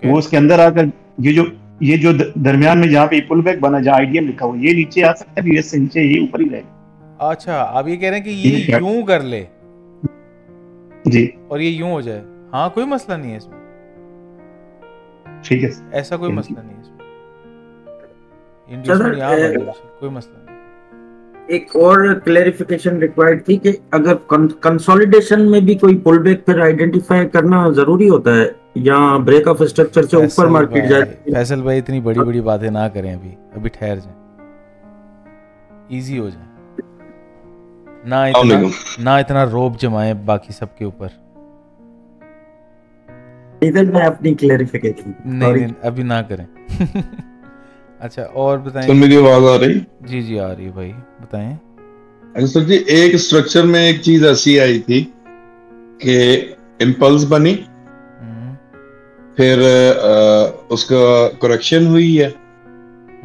वो उसके अंदर आकर ये जो दरमियान में जहाँ पे पुल बैक बना, जहाँ आईडीएम लिखा हुआ, ये नीचे आ सकता है, बीएस से नीचे ये ऊपर ही रहे। अच्छा, आप ये कह रहे हैं कि ये यूं कर ले जी और ये यूं हो जाए। हाँ, कोई मसला नहीं है इसमें, ठीक है, ऐसा कोई मसला नहीं है इसमें, इंड्यूसमेंट यहाँ बनेगा, कोई मसला नहीं। एक और क्लैरिफिकेशन रिक्वायर्ड थी कि अगर कंसोलिडेशन में भी कोई पुल बैक फिर आइडेंटिफाई करना जरूरी होता है, या ब्रेक ऑफ स्ट्रक्चर से ऊपर मार्केट जाए? फैसल भाई इतनी बड़ी बड़ी बातें ना करें, अभी ठहर जाए, इजी हो जाए, ना इतना रोब जमाए बाकी सबके ऊपर। इधर मैं अपनी क्लैरिफिकेशन नहीं अभी ना करें। अच्छा, और बताएं। तो मेरी आवाज आ रही? जी जी आ रही है भाई, बताएं। अच्छा सर जी, एक स्ट्रक्चर में एक चीज ऐसी आई थी कि इम्पल्स बनी, फिर उसका करेक्शन हुई है,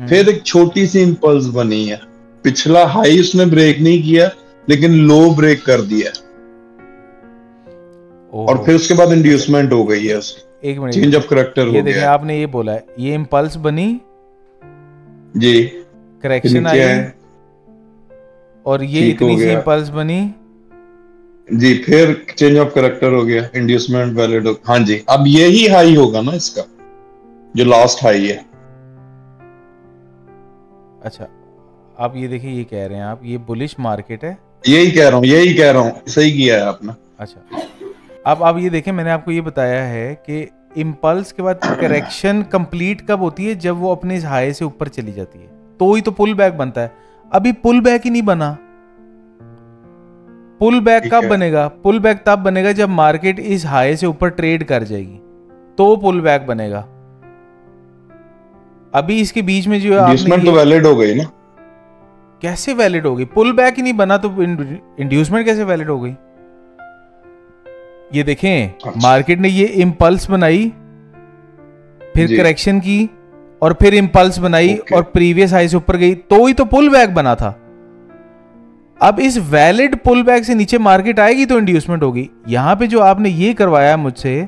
फिर एक छोटी सी इम्पल्स बनी है, पिछला हाई उसने ब्रेक नहीं किया लेकिन लो ब्रेक कर दिया, और फिर उसके बाद इंड्यूसमेंट हो गई है उसकी, एक मिनट, चेंज ऑफ करैक्टर हो गया। देखिए आपने ये बोला है, ये इम्पल्स बनी जी, करेक्शन आई, और ये इतनी सी इम्पल्स बनी जी, फिर चेंज ऑफ करैक्टर हो गया, इंड्यूसमेंट वैलिड हो। हाँ जी, अब यही हाई होगा ना इसका, जो लास्ट हाई है। अच्छा, आप ये देखिए, ये कह रहे हैं आप, ये बुलिश मार्केट है, यही कह रहा हूँ, सही किया है आपने। अच्छा, अब आप ये देखें, मैंने आपको ये बताया है कि इम्पल्स के बाद करेक्शन कंप्लीट कब होती है? जब वो अपने इस हाई से ऊपर चली जाती है, तो ही तो पुल बैक बनता है। अभी पुल बैक ही नहीं बना। पुल बैक कब बनेगा? पुल बैक तब बनेगा जब मार्केट इस हाई से ऊपर ट्रेड कर जाएगी, तो पुल बैक बनेगा। अभी इसके बीच में जो इंड्यूसमेंट तो वैलिड हो गई ना? कैसे वैलिड होगी? पुल बैक ही नहीं बना तो इंड्यूसमेंट कैसे वैलिड हो गई? ये देखें, मार्केट ने ये इम्पल्स बनाई, फिर करेक्शन की, और फिर इम्पल्स बनाई, और प्रीवियस हाई से ऊपर गई, तो ही तो पुल बैक बना था। अब इस वैलिड पुल बैक से नीचे मार्केट आएगी तो इंड्यूसमेंट होगी। यहां पे जो आपने ये करवाया मुझसे,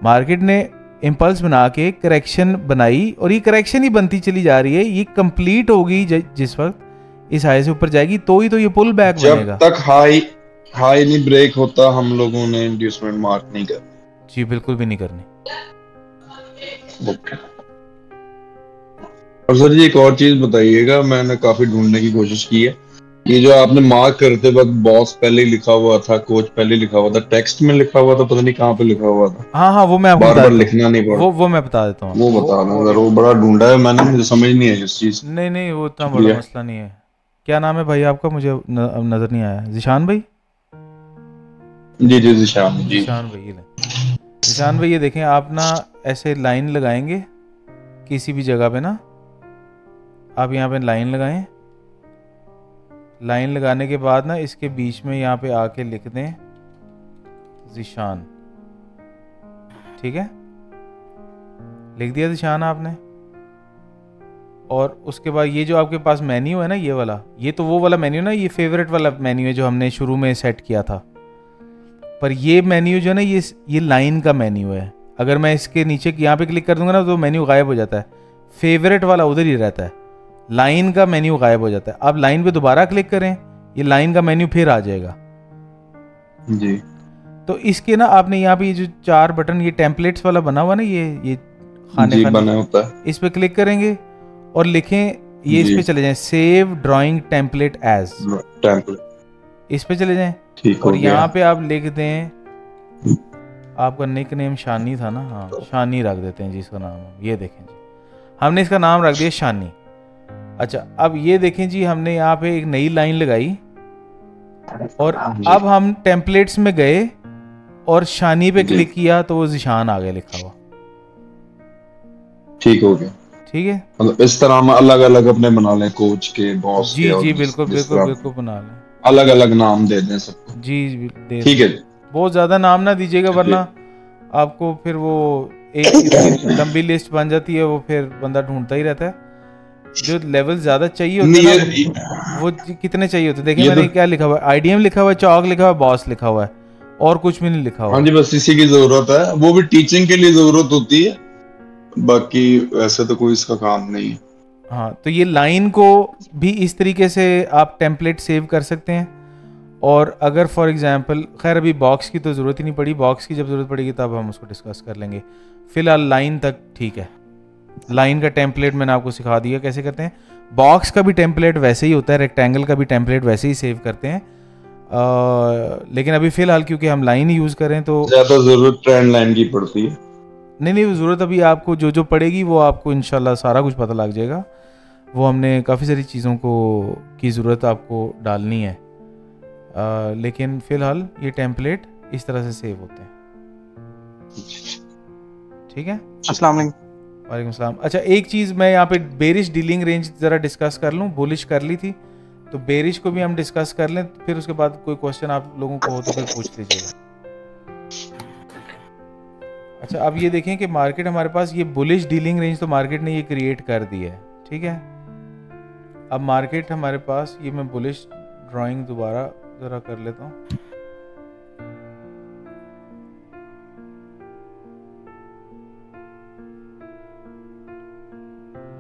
मार्केट ने इम्पल्स बना के करेक्शन बनाई, और ये करेक्शन ही बनती चली जा रही है, ये कंप्लीट होगी जिस वक्त इस हाई से ऊपर जाएगी, तो ही तो ये पुल बैक बनेगा। जब तक हाई नहीं ब्रेक होता, हम लोगों ने इंड्यूसमेंट मार्क नहीं करनी। जी बिल्कुल भी नहीं करनी। और सर जी एक और चीज बताइएगा, मैंने काफी ढूंढने की कोशिश की है, ये जो आपने मार्क करते वक्त बॉस पहले लिखा हुआ था, कोच पहले लिखा हुआ था, टेक्स्ट में लिखा हुआ था, पता नहीं कहाँ पे लिखा हुआ था। हाँ, वो मैं आपको बार-बार लिखना नहीं पड़ा। वो मैं बता देता हूँ। वो बता दो, वो बड़ा ढूंढा है मैंने, मुझे समझ नहीं आई इस चीज। नहीं वो इतना बड़ा मसला नहीं है। क्या नाम है भाई आपका? मुझे अब नजर नहीं आया। जिशान भाई? जी जिशान भाई, जिशान भाई, ये देखें, आप ना ऐसे लाइन लगाएंगे किसी भी जगह पे ना, आप यहाँ पे लाइन लगाएं, लाइन लगाने के बाद ना इसके बीच में यहाँ पे आके लिख दें जिशान, ठीक है? लिख दिया जिशान आपने, और उसके बाद ये जो आपके पास मेन्यू है ना, ये वाला, ये तो वो वाला मेन्यू ना, ये फेवरेट वाला मेन्यू है जो हमने शुरू में सेट किया था, पर ये मेन्यू जो है ना, ये लाइन का मेन्यू है। अगर मैं इसके नीचे यहाँ पे क्लिक कर दूंगा ना, तो मेन्यू गायब हो जाता है। फेवरेट वाला उधर ही रहता है, लाइन का मेन्यू गायब हो जाता है। अब लाइन पे दोबारा क्लिक करें, ये लाइन का मेन्यू फिर आ जाएगा जी। तो इसके ना आपने यहाँ पे ये जो 4 बटन, ये टेम्पलेट्स वाला बना हुआ ना, ये खाने बना होता है, इस पे क्लिक करेंगे और लिखें, ये इस पे चले जाएं, सेव ड्राइंग टेम्पलेट एज, इस पे चले जाएं, और यहाँ पे आप लिख दें, आपका निक नेम शानी था ना? हाँ, शानी रख देते हैं जी इसका नाम। ये देखें जी, हमने इसका नाम रख दिया शानी। अच्छा, अब ये देखें जी, हमने यहाँ पे एक नई लाइन लगाई और अब हम टेम्पलेट्स में गए और शानी पे क्लिक किया तो वो ज़िशान आ गया लिखा हुआ। ठीक हो गया। ठीक है, मतलब इस तरह हम अलग अलग अपने बना लें, कोच के, बॉस जी के, और जी बिल्कुल बिल्कुल बिल्कुल बना लें, अलग अलग नाम दे दें सबको। जी ठीक है। बहुत ज़्यादा नाम ना दीजिएगा, वरना आपको फिर वो एक लंबी लिस्ट बन जाती है, वो फिर बंदा ढूंढता ही रहता है। जो लेवल ज़्यादा चाहिए होते हैं ना, वो कितने चाहिए होते हैं? देखिए मैंने क्या लिखा हुआ है, IDM लिखा हुआ है, चॉक लिखा हुआ है, बॉस लिखा हुआ है, और कुछ भी नहीं लिखा हुआ। हाँ जी, बस इसी की जरूरत है, वो भी टीचिंग के लिए जरूरत होती है, बाकी वैसे तो कोई इसका काम नहीं है। हाँ, तो ये लाइन को भी इस तरीके से आप टेम्पलेट सेव कर सकते हैं। और अगर फॉर एग्जांपल, खैर अभी बॉक्स की तो ज़रूरत ही नहीं पड़ी, बॉक्स की जब ज़रूरत पड़ेगी तब हम उसको डिस्कस कर लेंगे। फिलहाल लाइन तक ठीक है। लाइन का टेम्पलेट मैंने आपको सिखा दिया कैसे करते हैं। बॉक्स का भी टेम्पलेट वैसे ही होता है, रेक्टेंगल का भी टेम्पलेट वैसे ही सेव करते हैं। लेकिन अभी फ़िलहाल क्योंकि हम लाइन यूज़ करें तो ज़्यादा ज़रूरत ट्रेंड लाइन की पड़ती है। नहीं, ज़रूरत अभी आपको जो पड़ेगी वो आपको इंशाल्लाह सारा कुछ पता लग जाएगा। वो हमने काफ़ी सारी चीज़ों की ज़रूरत आपको डालनी है। लेकिन फ़िलहाल ये टेम्पलेट इस तरह से सेव होते हैं। ठीक है, अस्सलाम वालेकुम। वालेकुम सलाम। अच्छा, एक चीज़ मैं यहाँ पे बेरिश डीलिंग रेंज ज़रा डिस्कस कर लूँ। बुलिश कर ली थी तो बेरिश को भी हम डिस्कस कर लें, फिर उसके बाद कोई क्वेश्चन आप लोगों को हो तो फिर पूछ लीजिएगा। अच्छा, अब ये देखें कि मार्केट हमारे पास ये बुलिश डीलिंग रेंज तो मार्केट ने ये क्रिएट कर दी है। ठीक है, अब मार्केट हमारे पास, ये मैं बुलिश ड्राइंग दोबारा ज़रा कर लेता हूँ।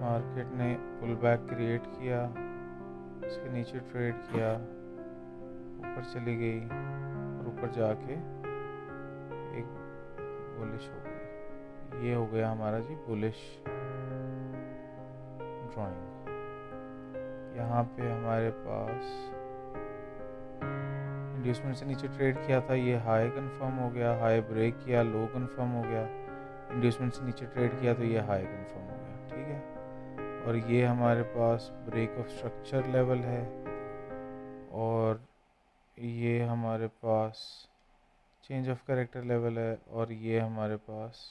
मार्केट ने पुल बैक क्रिएट किया, इसके नीचे ट्रेड किया, ऊपर चली गई और ऊपर जाके एक बुलिश हो गई। ये हो गया हमारा जी बुलिश ड्राइंग। यहाँ पे हमारे पास इंड्यूसमेंट से नीचे ट्रेड किया था, ये हाई कंफर्म हो गया, हाई ब्रेक किया, लो कंफर्म हो गया, इंड्यूसमेंट से नीचे ट्रेड किया तो ये हाई कंफर्म हो गया। ठीक है, और ये हमारे पास ब्रेक ऑफ स्ट्रक्चर लेवल है, और ये हमारे पास चेंज ऑफ कैरेक्टर लेवल है, और ये हमारे पास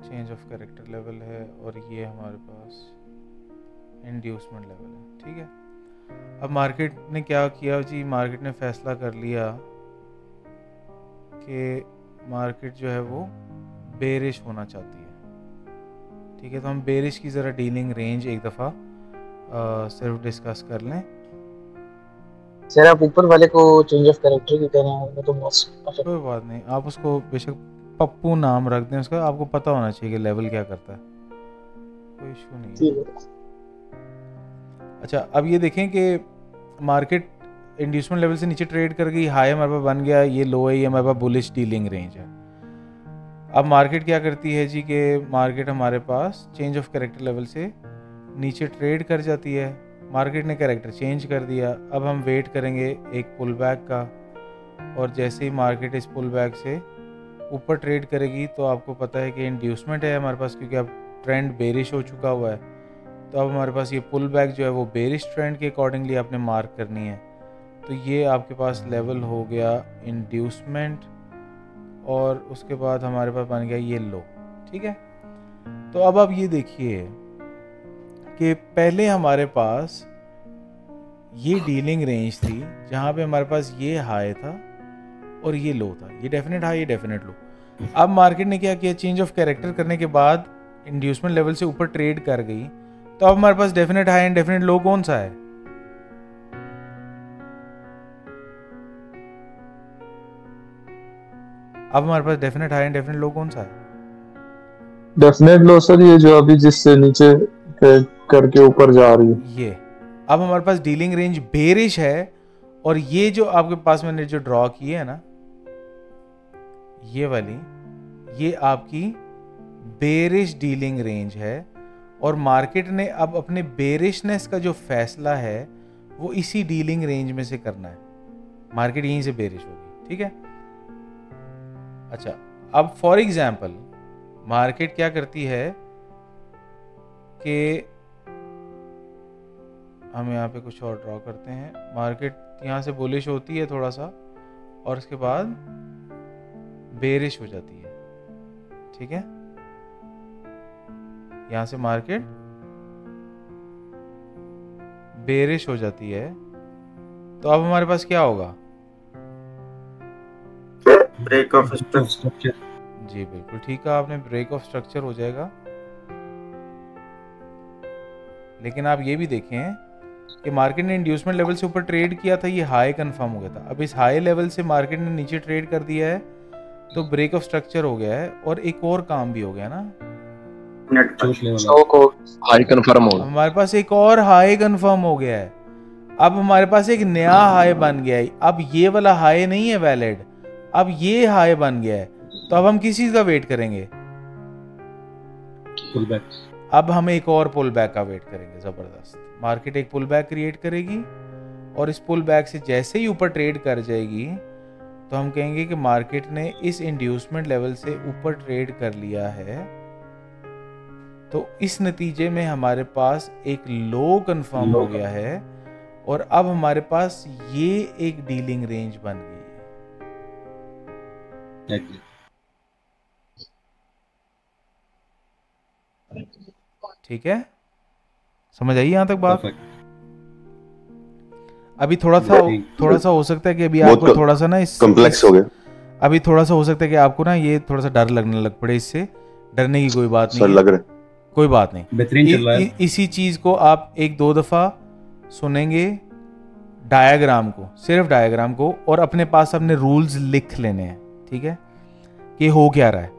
चेंज ऑफ कैरेक्टर लेवल है, और ये हमारे पास इंड्यूसमेंट लेवल है। ठीक है, अब मार्केट ने क्या किया जी, मार्केट ने फैसला कर लिया कि मार्केट जो है वो बेरिश होना चाहती है। ठीक है, तो हम बेरिश की ज़रा डीलिंग रेंज एक दफ़ा सिर्फ डिस्कस कर लें। सर आप ऊपर वाले को चेंज ऑफ कैरेक्टर की कह रहे हैं, वो तो कोई बात नहीं, आप उसको बेशक पप्पू नाम रख दें उसका, आपको पता होना चाहिए कि लेवल क्या करता है, कोई इशू नहीं है। अच्छा, अब ये देखें कि मार्केट इंड्यूसमेंट लेवल से नीचे ट्रेड कर गई, हाई हमारे पास बन गया, ये लो है, ये हमारे पास बुलिश डीलिंग रेंज है। अब मार्केट क्या करती है जी कि मार्केट हमारे पास चेंज ऑफ कैरेक्टर लेवल से नीचे ट्रेड कर जाती है। मार्केट ने कैरेक्टर चेंज कर दिया, अब हम वेट करेंगे एक पुल बैक का, और जैसे ही मार्केट इस पुल बैक से ऊपर ट्रेड करेगी तो आपको पता है कि इंड्यूसमेंट है हमारे पास, क्योंकि अब ट्रेंड बेरिश हो चुका हुआ है। तो अब हमारे पास ये पुल बैक जो है वो बेरिश ट्रेंड के अकॉर्डिंगली आपने मार्क करनी है। तो ये आपके पास लेवल हो गया इंड्यूसमेंट, और उसके बाद हमारे पास बन गया ये लो। ठीक है, तो अब आप ये देखिए कि पहले हमारे पास ये डीलिंग रेंज थी जहाँ पे हमारे पास ये हाई था और ये लो था, ये डेफिनेट हाई, ये डेफिनेट लो। अब मार्केट ने क्या किया, चेंज ऑफ कैरेक्टर करने के बाद इंड्यूसमेंट लेवल से ऊपर ट्रेड कर गई, तो अब हमारे पास डेफिनेट हाई एंड डेफिनेट लो कौन सा है? अब हमारे पास डेफिनेट हाई एंड डेफिनेट लो कौन सा है? डेफिनेट लो सर, ये जो अभी जिससे नीचे करके ऊपर जा रही है ये। अब हमारे पास डीलिंग रेंज बेरिश है, और ये जो आपके पास मैंने जो ड्रॉ की है ना, ये वाली, ये आपकी बेरिश डीलिंग रेंज है। और मार्केट ने अब अपने बेरिशनेस का जो फैसला है वो इसी डीलिंग रेंज में से करना है। मार्केट यहीं से बेरिश होगी। ठीक है, अच्छा, अब फॉर एग्जाम्पल मार्केट क्या करती है कि हम यहाँ पे कुछ और ड्रॉ करते हैं। मार्केट यहाँ से बुलिश होती है थोड़ा सा और उसके बाद बेरिश हो जाती है, ठीक है। यहाँ से मार्केट बेरिश हो जाती है, तो अब हमारे पास क्या होगा? Break of structure. जी बिल्कुल ठीक है आपने, ब्रेक ऑफ स्ट्रक्चर हो जाएगा। लेकिन आप ये भी देखें कि मार्केट ने इंड्यूसमेंट लेवल से ऊपर ट्रेड किया था, ये हाई कंफर्म हो गया था। अब इस हाई लेवल से मार्केट ने नीचे ट्रेड कर दिया है, तो ब्रेक ऑफ स्ट्रक्चर हो गया है और एक और काम भी हो गया ना, हाई कंफर्म हो गया। हमारे पास एक और हाई कंफर्म हो गया है। अब हमारे पास एक नया हाई बन गया है। अब ये वाला हाई नहीं है वैलिड, अब ये हाई बन गया है। तो अब हम किस चीज का वेट करेंगे? Pull back. अब हम एक और पुल बैक का वेट करेंगे। जबरदस्त, मार्केट एक पुल बैक क्रिएट करेगी और इस पुल बैक से जैसे ही ऊपर ट्रेड कर जाएगी तो हम कहेंगे कि मार्केट ने इस इंड्यूसमेंट लेवल से ऊपर ट्रेड कर लिया है। तो इस नतीजे में हमारे पास एक लो कंफर्म हो गया है और अब हमारे पास ये एक डीलिंग रेंज बन गई है। ठीक है, समझ आई यहां तक बात? अभी थोड़ा सा हो सकता है कि अभी आपको थोड़ा सा ना इस कॉम्प्लेक्स हो गया। अभी थोड़ा सा हो सकता है कि आपको ना ये थोड़ा सा डर लगने लग पड़े। इससे डरने की कोई बात नहीं लग रहा है। कोई बात नहीं, बेहतरीन चल रहा है। इसी चीज को आप एक दो दफा सुनेंगे, डायग्राम को, सिर्फ डायग्राम को, और अपने पास अपने रूल्स लिख लेने हैं, ठीक है, कि हो क्या रहा है।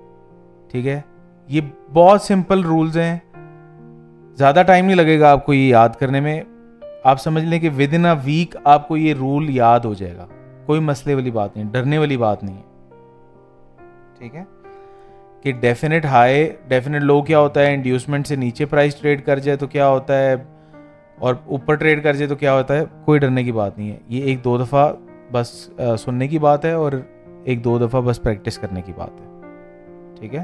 ठीक है, ये बहुत सिंपल रूल्स हैं, ज़्यादा टाइम नहीं लगेगा आपको ये याद करने में। आप समझ लें कि विद इन अ वीक आपको ये रूल याद हो जाएगा। कोई मसले वाली बात नहीं, डरने वाली बात नहीं है। ठीक है, कि डेफिनेट हाई डेफिनेट लो क्या होता है, इंड्यूसमेंट से नीचे प्राइस ट्रेड कर जाए तो क्या होता है, और ऊपर ट्रेड कर जाए तो क्या होता है। कोई डरने की बात नहीं है। ये एक दो दफ़ा बस सुनने की बात है और एक दो दफ़ा बस प्रैक्टिस करने की बात है। ठीक है,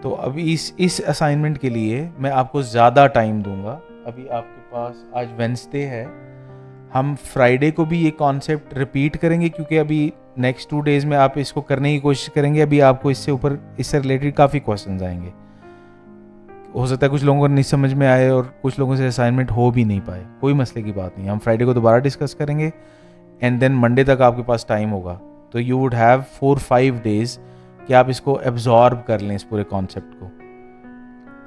तो अभी इस असाइनमेंट के लिए मैं आपको ज़्यादा टाइम दूंगा। अभी आपके पास आज वेडनेसडे है, हम फ्राइडे को भी ये कॉन्सेप्ट रिपीट करेंगे, क्योंकि अभी नेक्स्ट 2 डेज़ में आप इसको करने की कोशिश करेंगे। अभी आपको इससे रिलेटेड काफ़ी क्वेश्चंस आएंगे। हो सकता है कुछ लोगों को नहीं समझ में आए और कुछ लोगों से असाइनमेंट हो भी नहीं पाए। कोई मसले की बात नहीं, हम फ्राइडे को दोबारा डिस्कस करेंगे एंड देन मंडे तक आपके पास टाइम होगा। तो यू वुड हैव 4-5 डेज़ कि आप इसको एब्जॉर्ब कर लें, इस पूरे कॉन्सेप्ट को।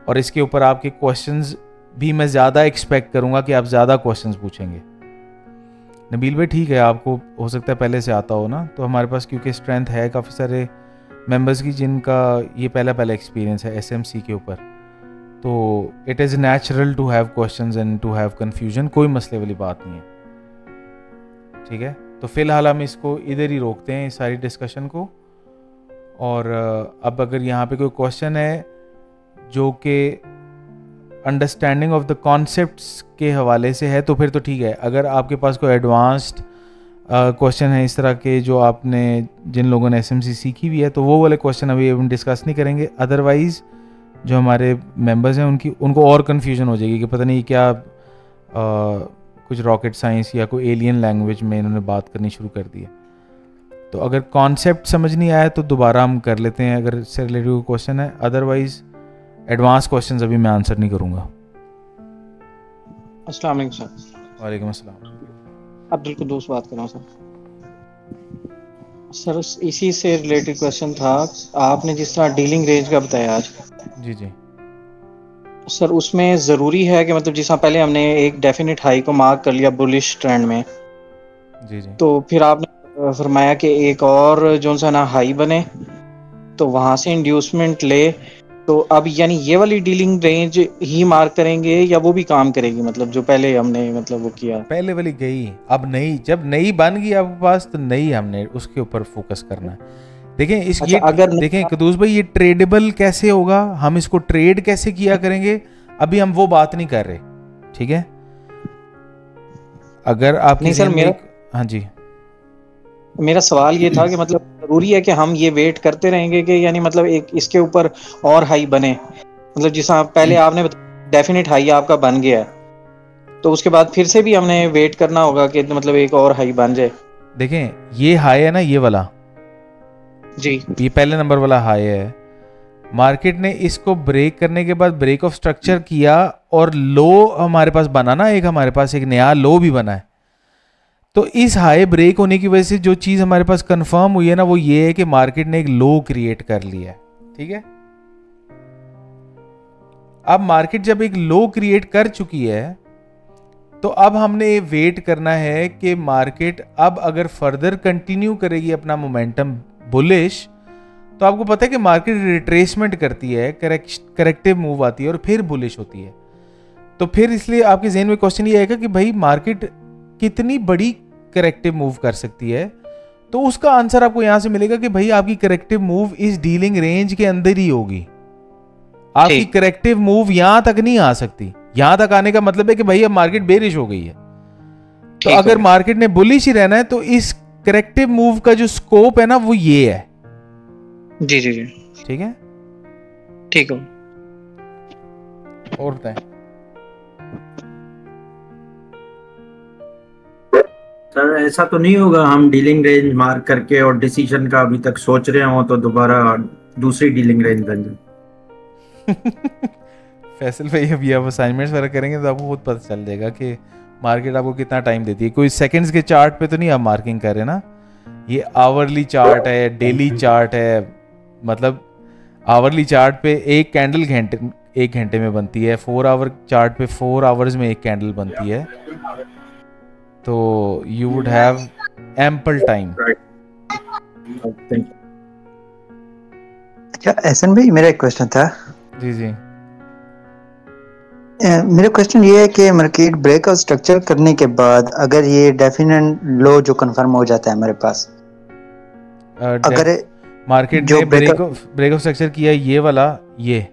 और इसके ऊपर आपके क्वेश्चंस भी मैं ज़्यादा एक्सपेक्ट करूँगा कि आप ज़्यादा क्वेश्चंस पूछेंगे। नबील भाई ठीक है, आपको हो सकता है पहले से आता हो ना, तो हमारे पास क्योंकि स्ट्रेंथ है काफ़ी सारे मेंबर्स की जिनका ये पहला एक्सपीरियंस है एसएमसी के ऊपर, तो it is natural to have questions and to have confusion. कोई मसले वाली बात नहीं है। ठीक है, तो फिलहाल हम इसको इधर ही रोकते हैं, इस सारी डिस्कशन को। और अब अगर यहाँ पे कोई क्वेश्चन है जो कि अंडरस्टैंडिंग ऑफ द कॉन्सेप्ट्स के हवाले से है तो फिर तो ठीक है। अगर आपके पास कोई एडवांस्ड क्वेश्चन है इस तरह के जो आपने जिन लोगों ने एसएमसी सीखी हुई है, तो वो वाले क्वेश्चन अभी हम डिस्कस नहीं करेंगे। अदरवाइज़ जो हमारे मेंबर्स हैं उनको और कन्फ्यूजन हो जाएगी कि पता नहीं क्या कुछ रॉकेट साइंस या कोई एलियन लैंग्वेज में इन्होंने बात करनी शुरू कर दी है। तो अगर कॉन्सेप्ट समझ नहीं आया तो दोबारा हम कर लेते हैं अगर इससे रिलेटेड क्वेश्चन है। अदरवाइज एडवांस क्वेश्चंस अभी मैं आंसर नहीं करूंगा। अस्सलाम वालेकुम सर। वालेकुम अस्सलाम। अब्दुल कुद्दूस बात कर रहा हूँ सर। इसी से रिलेटेड क्वेश्चन था, आपने जिस तरह डीलिंग रेंज का बताया आज। जी जी सर, उसमें ज़रूरी है कि मतलब जिस तरह पहले हमने एक डेफिनेट हाई को मार्क कर लिया बुलिश ट्रेंड में, जी जी, तो फिर आपने फरमाया कि एक और जो सा ना हाई बने तो वहाँ से इंड्यूसमेंट ले, तो अब यानी ये वाली डीलिंग रेंज ही मार्क करेंगे या वो भी काम करेगी? मतलब जो पहले हमने मतलब वो किया, पहले वाली गई, अब नई, जब नई बन गई आपके पास तो नई हमने उसके ऊपर फोकस करना है। देखें इस अच्छा, अगर देखें कदूस भाई, ये ट्रेडेबल कैसे होगा, हम इसको ट्रेड कैसे किया करेंगे, अभी हम वो बात नहीं कर रहे। ठीक है, अगर आप नहीं सर, हाँ जी, मेरा सवाल ये था कि मतलब जरूरी है कि हम ये वेट करते रहेंगे कि यानी मतलब एक इसके ऊपर और हाई बने, मतलब जिस पहले आपने डेफिनेट हाई आपका बन गया है तो उसके बाद फिर से भी हमने वेट करना होगा कि मतलब एक और हाई बन जाए। देखें ये हाई है ना, ये वाला जी, ये पहले नंबर वाला हाई है। मार्केट ने इसको ब्रेक करने के बाद ब्रेक ऑफ स्ट्रक्चर किया और लो हमारे पास बना ना, एक हमारे पास एक नया लो भी बना है। तो इस हाई ब्रेक होने की वजह से जो चीज हमारे पास कंफर्म हुई है ना, वो ये है कि मार्केट ने एक लो क्रिएट कर लिया है। ठीक है, अब मार्केट जब एक लो क्रिएट कर चुकी है तो अब हमने वेट करना है कि मार्केट अब अगर फर्दर कंटिन्यू करेगी अपना मोमेंटम बुलिश, तो आपको पता है कि मार्केट रिट्रेसमेंट करती है, करेक्टिव मूव आती है और फिर बुलिश होती है। तो फिर इसलिए आपके ज़हन में क्वेश्चन ये आएगा कि भाई मार्केट कितनी बड़ी करेक्टिव मूव कर सकती है। तो उसका आंसर आपको यहां से मिलेगा कि भाई आपकी करेक्टिव मूव इस डीलिंग रेंज के अंदर ही होगी। आपकी करेक्टिव मूव यहां तक नहीं आ सकती। यहां तक आने का मतलब है कि भाई अब मार्केट बेरिश हो गई है। तो अगर मार्केट ने बुलिश ही रहना है तो इस करेक्टिव मूव का जो स्कोप है ना वो ये है। जी जी जी, ठीक है, ठीक है। और बताएं सर, ऐसा तो नहीं होगा हम डीलिंग रेंज मार्क करके और डिसीजन का अभी तक सोच रहे हो तो दोबारा दूसरी डीलिंग रेंज बन जाए? फैसल भाई अभी आप असाइनमेंट्स वगैरह करेंगे तो आपको खुद पता चल जाएगा कि मार्केट आपको कितना टाइम देती है। कोई सेकंड्स के चार्ट पे तो नहीं आप मार्किंग कर रहे ना, ये आवरली चार्ट है, डेली चार्ट है। मतलब आवरली चार्ट पे एक कैंडल एक घंटे में बनती है, 4 आवर चार्ट पे 4 आवर्स में एक कैंडल बनती है। तो you would have ample time. अच्छा एहसन भाई, मेरा एक क्वेश्चन था। जी जी, मेरा क्वेश्चन ये है कि मार्केट ब्रेकआउट स्ट्रक्चर करने के बाद अगर ये डेफिनेट लो जो कंफर्म हो जाता है हमारे पास, अगर मार्केट ने ब्रेक ऑफ स्ट्रक्चर किया ये वाला, ये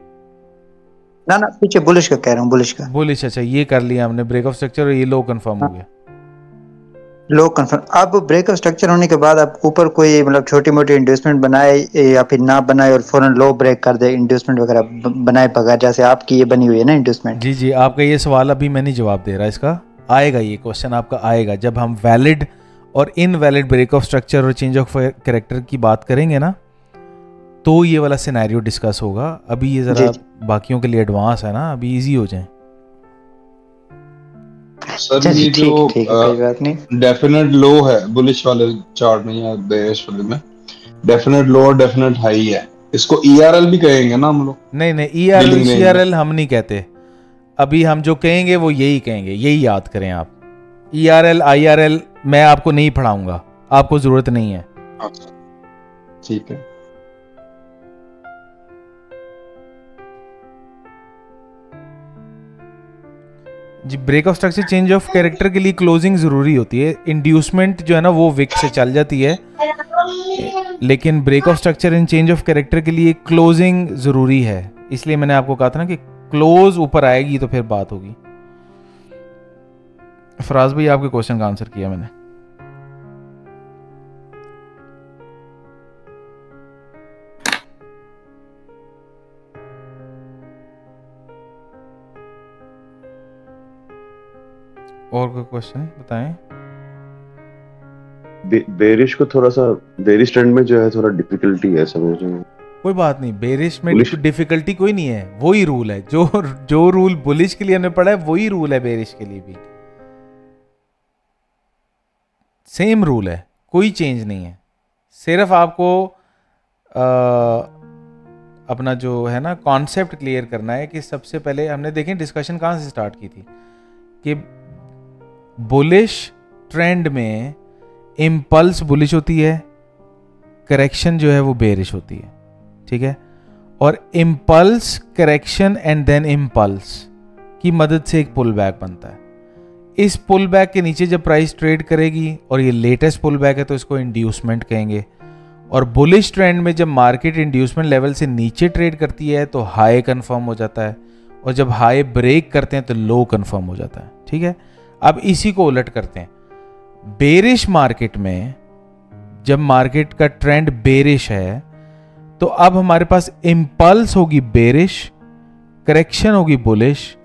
ना पीछे बुलिश का कह रहा हूँ, बुलिश। अच्छा, ये कर लिया हमने ब्रेक ऑफ स्ट्रक्चर और ये लो कंफर्म हो गया। लो कंफर्म। अब ब्रेक ऑफ स्ट्रक्चर होने के बाद आप ऊपर कोई मतलब छोटी मोटी इंड्यूसमेंट बनाए या फिर ना बनाए और फौरन लो ब्रेक कर दे, इंड्यूसमेंट वगैरह बनाए बगैर, जैसे आपकी ये बनी हुई है ना इंड्यूसमेंट। जी जी, आपका ये सवाल अभी मैं नहीं जवाब दे रहा, इसका आएगा, ये क्वेश्चन आपका आएगा जब हम वैलिड और इनवैलिड ब्रेक ऑफ स्ट्रक्चर और चेंज ऑफ कैरेक्टर की बात करेंगे ना, तो ये वाला सिनेरियो डिस्कस होगा। अभी ये जरा बाकियों के लिए एडवांस है ना, अभी इजी हो जाए। सर ये जो डेफिनेट लो है बुलिश वाले चार्ट में या बेयरिश वाले में, डेफिनेट लो और डेफिनेट हाई है, इसको ERL भी कहेंगे ना हम लोग? नहीं, ERL CRL हम नहीं कहते। अभी हम जो कहेंगे वो यही कहेंगे, यही याद करें आप। ERL IRL मैं आपको नहीं पढ़ाऊंगा, आपको जरूरत नहीं है। ठीक है। जी, break of structure change of character के लिए क्लोजिंग जरूरी होती है। इंड्यूसमेंट जो है ना वो विक से चल जाती है, लेकिन break of structure and change of character के लिए क्लोजिंग जरूरी है। इसलिए मैंने आपको कहा था ना कि क्लोज ऊपर आएगी तो फिर बात होगी। फराज भाई आपके क्वेश्चन का आंसर किया मैंने। और कोई क्वेश्चन बताएं? बेरिश को थोड़ा सा, बेरिश ट्रेंड में जो है थोड़ा डिफिकल्टी है समझने में। कोई बात नहीं, बेरिश में डिफिकल्टी कोई नहीं है, वही रूल है जो रूल बुलिश के लिए हमने पढ़ा है वही रूल है बेरिश के लिए भी, सेम रूल है, कोई चेंज नहीं है। सिर्फ आपको अपना जो है ना कॉन्सेप्ट क्लियर करना है कि सबसे पहले हमने देखें डिस्कशन कहाँ से स्टार्ट की थी कि बुलिश ट्रेंड में इम्पल्स बुलिश होती है, करेक्शन जो है वो बेरिश होती है। ठीक है, और impulse correction and then impulse की मदद से एक पुल बैक बनता है। इस पुल बैक के नीचे जब प्राइस ट्रेड करेगी और ये लेटेस्ट पुल बैक है तो इसको इंड्यूसमेंट कहेंगे। और बुलिश ट्रेंड में जब मार्केट इंड्यूसमेंट लेवल से नीचे ट्रेड करती है तो हाई कंफर्म हो जाता है, और जब हाई ब्रेक करते हैं तो लो कंफर्म हो जाता है। ठीक है, अब इसी को उलट करते हैं। बेरिश मार्केट में जब मार्केट का ट्रेंड बेरिश है तो अब हमारे पास इम्पल्स होगी बेरिश, करेक्शन होगी बुलिश,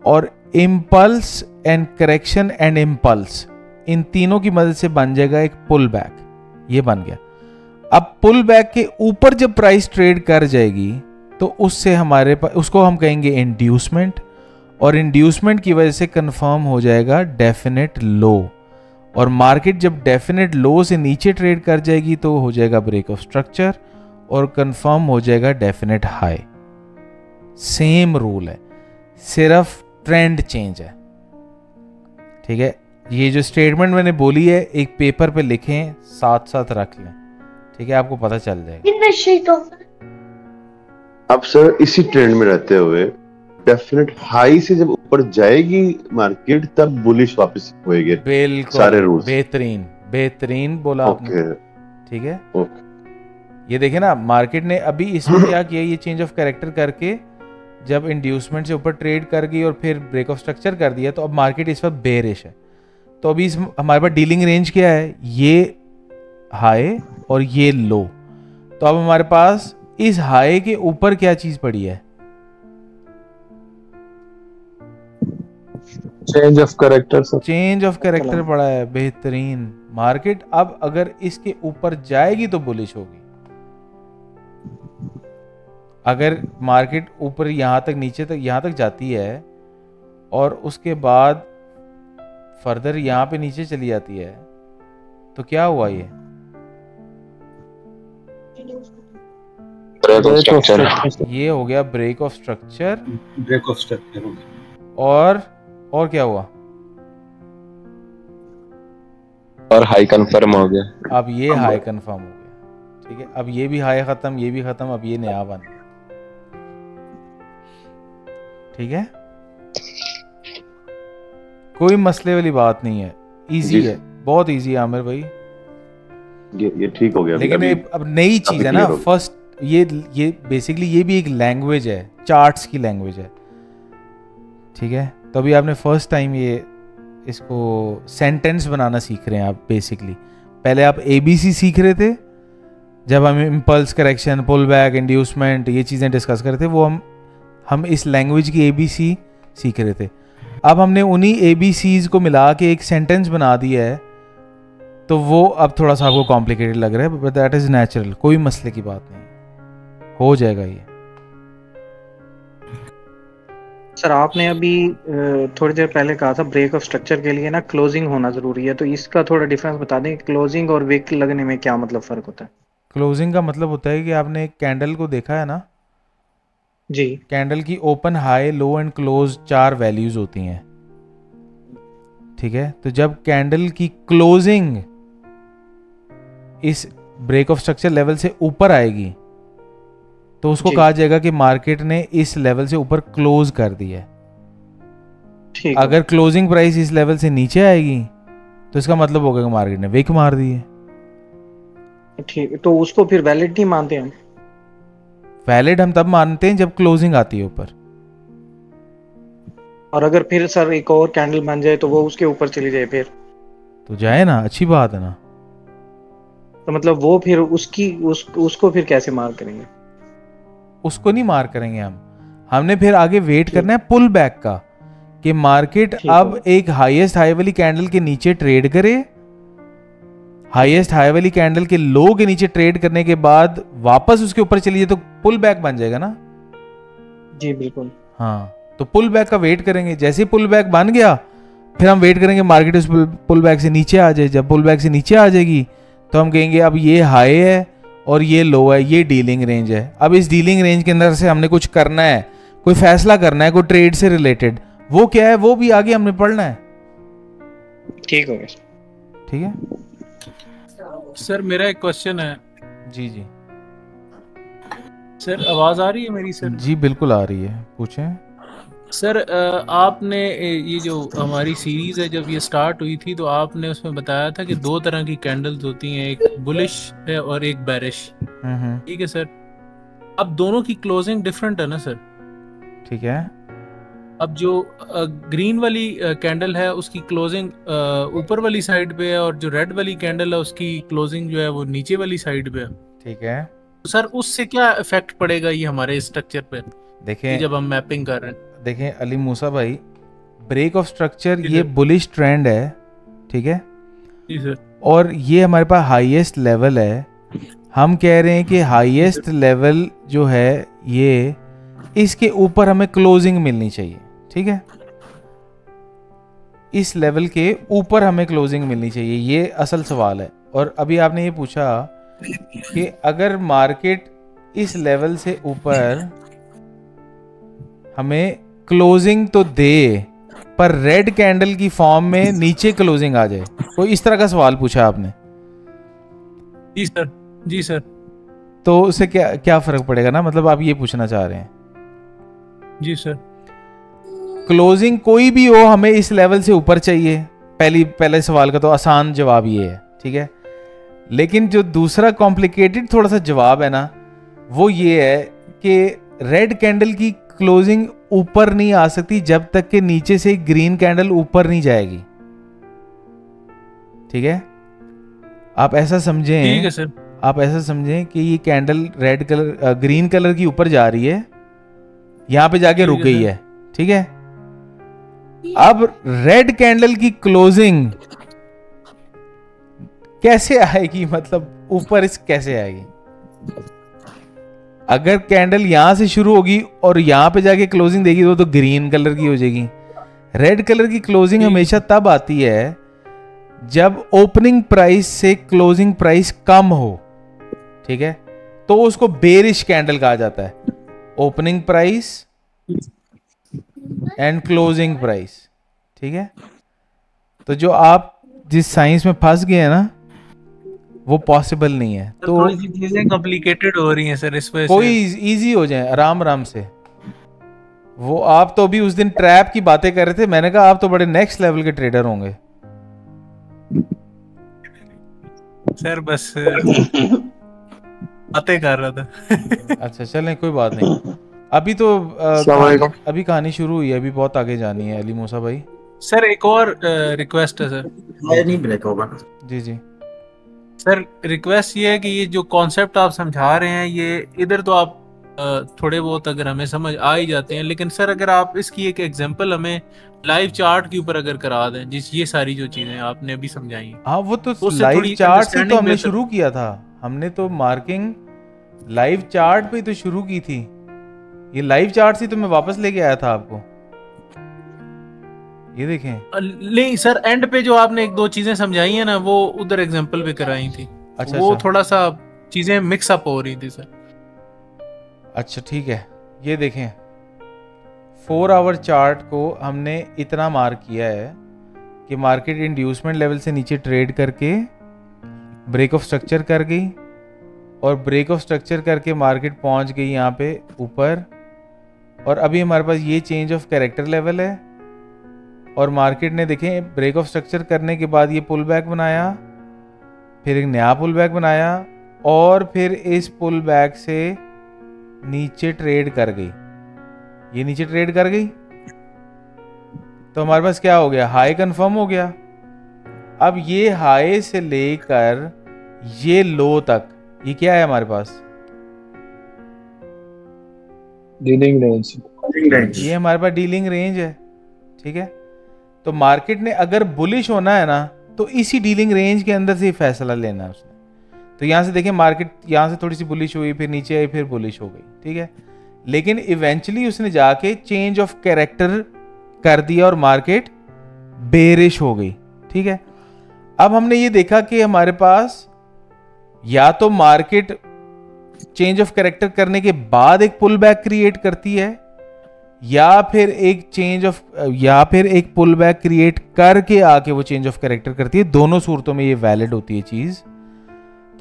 और impulse and correction and impulse, इन तीनों की मदद से बन जाएगा एक पुल बैक। ये बन गया। अब पुल बैक के ऊपर जब प्राइस ट्रेड कर जाएगी तो उससे हमारे पास, उसको हम कहेंगे इंड्यूसमेंट, और इंड्यूसमेंट की वजह से कंफर्म हो जाएगा डेफिनेट लो, और मार्केट जब डेफिनेट लो से नीचे ट्रेड कर जाएगी तो हो जाएगा ब्रेक ऑफ स्ट्रक्चर और कंफर्म हो जाएगा डेफिनेट हाई। सेम रूल है, सिर्फ ट्रेंड चेंज है। ठीक है, ये जो स्टेटमेंट मैंने बोली है एक पेपर पे लिखें, साथ साथ रख लें, ठीक है, आपको पता चल जाएगा। अब सर इसी ट्रेंड में रहते हुए डेफिनेट हाई से जब ऊपर जाएगी मार्केट तब बुलिश वापस होएगी। बिल्कुल, सारे रूल्स बेहतरीन बेहतरीन बोला आपने। ठीक है, ये देखे ना, मार्केट ने अभी इसमें क्या किया, ये चेंज ऑफ कैरेक्टर करके जब इंड्यूसमेंट से ऊपर ट्रेड कर गई और फिर ब्रेक ऑफ स्ट्रक्चर कर दिया, तो अब मार्केट इस वक्त बेरिश है। तो अभी हमारे पास डीलिंग रेंज क्या है, ये हाई और ये लो। तो अब हमारे पास इस हाई के ऊपर क्या चीज पड़ी है, change of character. Change of character पड़ा है। बेहतरीन। मार्केट अब अगर इसके ऊपर जाएगी तो बुलिश होगी। अगर मार्केट ऊपर यहां तक, नीचे तक, यहां तक जाती है और उसके बाद फर्दर यहां पे नीचे चली जाती है तो क्या हुआ, ये ये हो गया break of structure. Break of structure और क्या हुआ, और हाई कंफर्म हो गया। अब ये हाई कंफर्म हो गया। ठीक है, अब ये भी हाई खत्म, ये भी खत्म, अब ये नया बन गया। ठीक है, कोई मसले वाली बात नहीं है, इजी है, बहुत इजी है आमिर भाई। ये ठीक हो गया। लेकिन अब नई चीज है ना, फर्स्ट ये बेसिकली ये भी एक लैंग्वेज है, चार्ट्स की लैंग्वेज है। ठीक है, तो अभी आपने फर्स्ट टाइम ये इसको सेंटेंस बनाना सीख रहे हैं आप बेसिकली। पहले आप ABC सीख रहे थे जब हम impulse correction, pull back, inducement, ये चीज़ें डिस्कस कर रहे थे, वो हम इस लैंग्वेज की ABC सीख रहे थे। अब हमने उन्हीं ABCs को मिला के एक सेंटेंस बना दिया है, तो वो अब थोड़ा सा आपको कॉम्प्लिकेटेड लग रहा है, बट दैट इज़ नेचुरल, कोई मसले की बात नहीं, हो जाएगा ये। सर आपने अभी थोड़ी देर पहले कहा था ब्रेक ऑफ स्ट्रक्चर के लिए ना क्लोजिंग होना जरूरी है, तो इसका थोड़ा डिफरेंस बता दें, क्लोजिंग और विक लगने में क्या मतलब फर्क होता है? क्लोजिंग का मतलब होता है कि आपने एक कैंडल को देखा है ना जी, कैंडल की open, high, low and close 4 values होती हैं। ठीक है, तो जब कैंडल की क्लोजिंग इस ब्रेक ऑफ स्ट्रक्चर लेवल से ऊपर आएगी तो उसको कहा जाएगा कि मार्केट ने इस लेवल से ऊपर क्लोज कर दिया है। अगर क्लोजिंग प्राइस इस लेवल से नीचे आएगी तो इसका मतलब होगा कि मार्केट ने विक मार दी है। ठीक, तो उसको फिर वैलिड नहीं मानते हम? वैलिड हम तब मानते हैं जब क्लोजिंग आती है ऊपर। और अगर फिर सर एक और कैंडल बन जाए तो वो उसके ऊपर चली जाए फिर तो जाए ना, अच्छी बात है ना। तो मतलब वो फिर उसको फिर कैसे मार करेंगे? उसको नहीं मार करेंगे हमने फिर आगे वेट करना है पुल बैक का, कि मार्केट अब एक हाईएस्ट हाई वाली कैंडल के नीचे ट्रेड करे, हाईएस्ट हाई वाली कैंडल के लो के नीचे ट्रेड करने के बाद वापस उसके ऊपर चली जाए तो पुल बैक बन जाएगा ना। जी बिल्कुल। हाँ, तो पुल बैक का वेट करेंगे। जैसे ही पुल बैक बन गया फिर हम वेट करेंगे मार्केट उस पुल बैक से नीचे आ जाए। जब पुल बैक से नीचे आ जाएगी तो हम कहेंगे अब ये हाई है और ये लो है, ये डीलिंग रेंज है। अब इस डीलिंग रेंज के अंदर से हमने कुछ करना है, कोई फैसला करना है, कोई ट्रेड से रिलेटेड, वो क्या है वो भी आगे हमने पढ़ना है। ठीक हो गया, ठीक है सर। मेरा एक क्वेश्चन है। जी जी सर, आवाज आ रही है मेरी? सर जी बिल्कुल आ रही है, पूछें। सर आपने ये जो हमारी सीरीज है जब ये स्टार्ट हुई थी तो आपने उसमें बताया था कि 2 तरह की कैंडल्स होती हैं, एक बुलिश है और एक बेरिश। ठीक है सर, अब दोनों की क्लोजिंग डिफरेंट है ना सर? ठीक है। अब जो ग्रीन वाली कैंडल है उसकी क्लोजिंग ऊपर वाली साइड पे है और जो रेड वाली कैंडल है उसकी क्लोजिंग जो है वो नीचे वाली साइड पे है। ठीक है, तो सर उससे क्या इफेक्ट पड़ेगा ये हमारे स्ट्रक्चर पे देखें जब हम मैपिंग कर रहे हैं? देखें अली मूसा भाई, ब्रेक ऑफ स्ट्रक्चर ये बुलिश ट्रेंड है, ठीक है जी सर, और ये हमारे पास हाईएस्ट लेवल है। हम कह रहे हैं कि हाईएस्ट लेवल जो है ये, इसके ऊपर हमें क्लोजिंग मिलनी चाहिए, ठीक है, इस लेवल के ऊपर हमें क्लोजिंग मिलनी चाहिए, ये असल सवाल है। और अभी आपने ये पूछा कि अगर मार्केट इस लेवल से ऊपर हमें क्लोजिंग तो दे पर रेड कैंडल की फॉर्म में नीचे क्लोजिंग आ जाए, कोई इस तरह का सवाल पूछा आपने? जी सर, जी सर। तो उससे क्या क्या फर्क पड़ेगा ना, मतलब आप ये पूछना चाह रहे हैं? जी सर। क्लोजिंग कोई भी हो हमें इस लेवल से ऊपर चाहिए, पहले सवाल का तो आसान जवाब ये है, ठीक है। लेकिन जो दूसरा कॉम्प्लिकेटेड थोड़ा सा जवाब है ना, वो ये है कि रेड कैंडल की क्लोजिंग ऊपर नहीं आ सकती जब तक कि नीचे से ग्रीन कैंडल ऊपर नहीं जाएगी, ठीक है। आप ऐसा समझें, ठीक है सर, आप ऐसा समझें कि ये candle red colour green colour की ऊपर जा रही है, यहां पे जाके रुक गई है, ठीक है। अब रेड कैंडल की क्लोजिंग कैसे आएगी, मतलब ऊपर इस कैसे आएगी? अगर कैंडल यहां से शुरू होगी और यहां पे जाके क्लोजिंग देगी तो ग्रीन कलर की हो जाएगी। रेड कलर की क्लोजिंग हमेशा तब आती है जब ओपनिंग प्राइस से क्लोजिंग प्राइस कम हो, ठीक है, तो उसको बेरिश कैंडल कहा जाता है। Opening price and closing price, ठीक है। तो जो आप जिस साइंस में फंस गए हैं ना, वो पॉसिबल नहीं है। तो थोड़ी सी चीजें कॉम्प्लिकेटेड हो रही हैं सर, इस वजह से कोई इजी हो जाए आराम आराम से। वो आप तो अभी उस दिन ट्रैप की बातें कर रहे थे, मैंने कहा आप तो बड़े नेक्स्ट लेवल के ट्रेडर होंगे सर, बस बातें कर रहा था। अच्छा चलें, कोई बात नहीं। अभी तो अभी कहानी शुरू हुई है, अभी बहुत आगे जानी है अली मूसा भाई। सर एक और रिक्वेस्ट है सर। नहीं ब्रेक होगा। जी जी सर, रिक्वेस्ट ये है कि ये जो कॉन्सेप्ट आप समझा रहे हैं ये इधर तो आप थोड़े बहुत अगर हमें समझ आ ही जाते हैं, लेकिन सर अगर आप इसकी एक एग्जांपल हमें लाइव चार्ट के ऊपर अगर करा दें, जिस ये सारी जो चीजें आपने अभी समझाई हैं। हाँ, वो तो लाइव चार्ट से तो हमने शुरू किया था, हमने तो मार्किंग लाइव चार्ट पे तो शुरू की थी। ये लाइव चार्ट से तो मैं वापस लेके आया था आपको, ये देखें। नहीं सर, एंड पे जो आपने एक दो चीजें समझाई हैं ना, वो उधर एग्जांपल पे कराई थी। अच्छा, वो थोड़ा सा चीजें मिक्स अप हो रही थी सर। अच्छा ठीक है, ये देखें 4 आवर चार्ट को हमने इतना मार्क किया है कि मार्केट इंड्यूसमेंट लेवल से नीचे ट्रेड करके ब्रेक ऑफ स्ट्रक्चर कर गई, और ब्रेक ऑफ स्ट्रक्चर करके मार्केट पहुंच गई यहाँ पे ऊपर, और अभी हमारे पास ये चेंज ऑफ कैरेक्टर लेवल है। और मार्केट ने देखें ब्रेक ऑफ स्ट्रक्चर करने के बाद ये पुल बैक बनाया, फिर एक नया पुल बैक बनाया, और फिर इस पुल बैक से नीचे ट्रेड कर गई, ये नीचे ट्रेड कर गई। तो हमारे पास क्या हो गया, हाई कंफर्म हो गया। अब ये हाई से लेकर ये लो तक ये क्या है हमारे पास, डीलिंग रेंज, ये हमारे पास डीलिंग रेंज है, ठीक है। तो मार्केट ने अगर बुलिश होना है ना, तो इसी डीलिंग रेंज के अंदर से फैसला लेना है उसने। तो यहां से देखें मार्केट यहां से थोड़ी सी बुलिश हुई, फिर नीचे आई, फिर बुलिश हो गई, ठीक है। लेकिन इवेंचुअली उसने जाके चेंज ऑफ कैरेक्टर कर दिया और मार्केट बेरिश हो गई, ठीक है। अब हमने ये देखा कि हमारे पास या तो मार्केट चेंज ऑफ कैरेक्टर करने के बाद एक पुल बैक क्रिएट करती है, या फिर एक पुल बैक क्रिएट करके आके वो चेंज ऑफ कैरेक्टर करती है। दोनों सूरतों में ये वैलिड होती है चीज।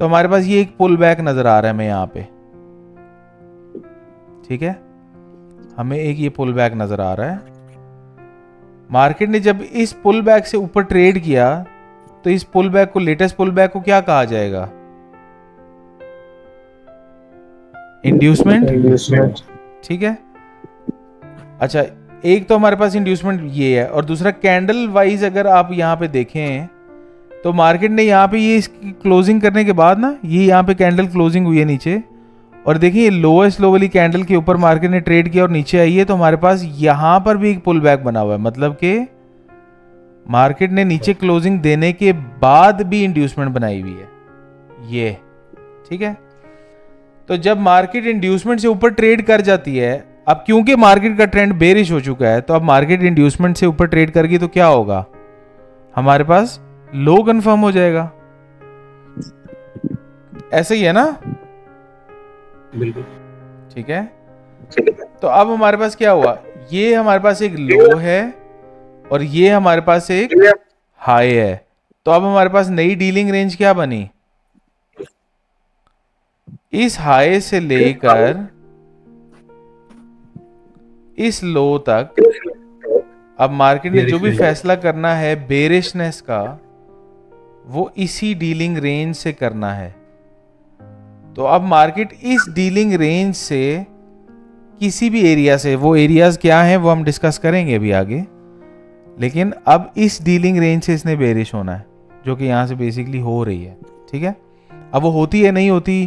तो हमारे पास ये एक पुल बैक नजर आ रहा है हमें यहाँ पे, ठीक है, हमें एक ये पुल बैक नजर आ रहा है। मार्केट ने जब इस पुल बैक से ऊपर ट्रेड किया, तो इस पुल बैक को, लेटेस्ट पुल बैक को क्या कहा जाएगा, इंड्यूसमेंट, ठीक है। अच्छा, एक तो हमारे पास इंड्यूसमेंट ये है, और दूसरा कैंडल वाइज अगर आप यहाँ पे देखें तो मार्केट ने यहाँ पे ये इसकी क्लोजिंग करने के बाद ना, ये यहाँ पे कैंडल क्लोजिंग हुई है नीचे, और देखिए लोएस्ट लो वाली कैंडल के ऊपर मार्केट ने ट्रेड किया और नीचे आई है, तो हमारे पास यहाँ पर भी एक पुल बैक बना हुआ है, मतलब कि मार्केट ने नीचे क्लोजिंग देने के बाद भी इंड्यूसमेंट बनाई हुई है ये, ठीक है। तो जब मार्केट इंड्यूसमेंट से ऊपर ट्रेड कर जाती है, अब क्योंकि मार्केट का ट्रेंड बेरिश हो चुका है, तो अब मार्केट इंड्यूसमेंट से ऊपर ट्रेड करेगी तो क्या होगा, हमारे पास लो कंफर्म हो जाएगा, ऐसा ही है ना? बिल्कुल ठीक है। तो अब हमारे पास क्या हुआ, ये हमारे पास एक लो है और ये हमारे पास एक हाई है, तो अब हमारे पास नई डीलिंग रेंज क्या बनी, इस हाई से लेकर इस लो तक अब मार्केट ने जो भी फैसला करना है बेरिशनेस का, वो इसी डीलिंग रेंज से करना है। तो अब मार्केट इस डीलिंग रेंज से किसी भी एरिया से, वो एरियाज क्या हैं वो हम डिस्कस करेंगे अभी आगे, लेकिन अब इस डीलिंग रेंज से इसने बेरिश होना है, जो कि यहाँ से बेसिकली हो रही है, ठीक है। अब वो होती है नहीं होती,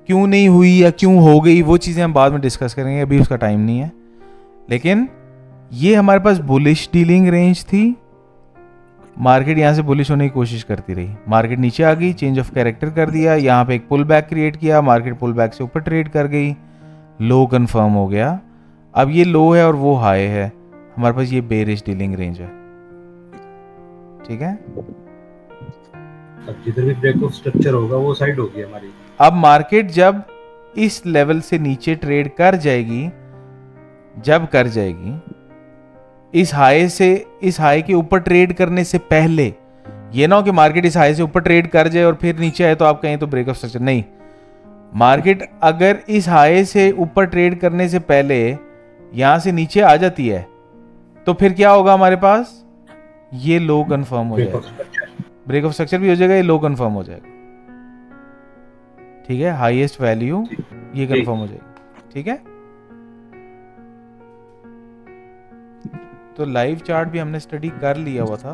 क्यों नहीं हुई या क्यों हो गई, वो चीज़ें हम बाद में डिस्कस करेंगे, अभी उसका टाइम नहीं है। लेकिन ये हमारे पास बुलिश डीलिंग रेंज थी, मार्केट यहाँ से बुलिश होने की कोशिश करती रही, मार्केट नीचे आ गई, चेंज ऑफ कैरेक्टर कर दिया, यहाँ पे एक पुल बैक क्रिएट किया, मार्केट पुल बैक से ऊपर ट्रेड कर गई, लो कंफर्म हो गया। अब ये लो है और वो हाई है, हमारे पास ये बेरिश डीलिंग रेंज है, ठीक है। अब जिधर भी ब्रेक ऑफ स्ट्रक्चर होगा वो साइड होगी हमारी। अब मार्केट जब इस लेवल से नीचे ट्रेड कर जाएगी, जब कर जाएगी इस हाई से, इस हाई के ऊपर ट्रेड करने से पहले, ये ना हो कि मार्केट इस हाई से ऊपर ट्रेड कर जाए और फिर नीचे आए तो आप कहें तो ब्रेक ऑफ स्ट्रक्चर, नहीं। मार्केट अगर इस हाई से ऊपर ट्रेड करने से पहले यहां से नीचे आ जाती है तो फिर क्या होगा, हमारे पास ये लो कंफर्म हो जाएगा, ब्रेक ऑफ स्ट्रक्चर भी हो जाएगा, ये लो कंफर्म हो जाएगा, ठीक है। हाईएस्ट वैल्यू ये कंफर्म हो जाएगी, ठीक है। तो लाइव चार्ट भी हमने स्टडी कर लिया हुआ था,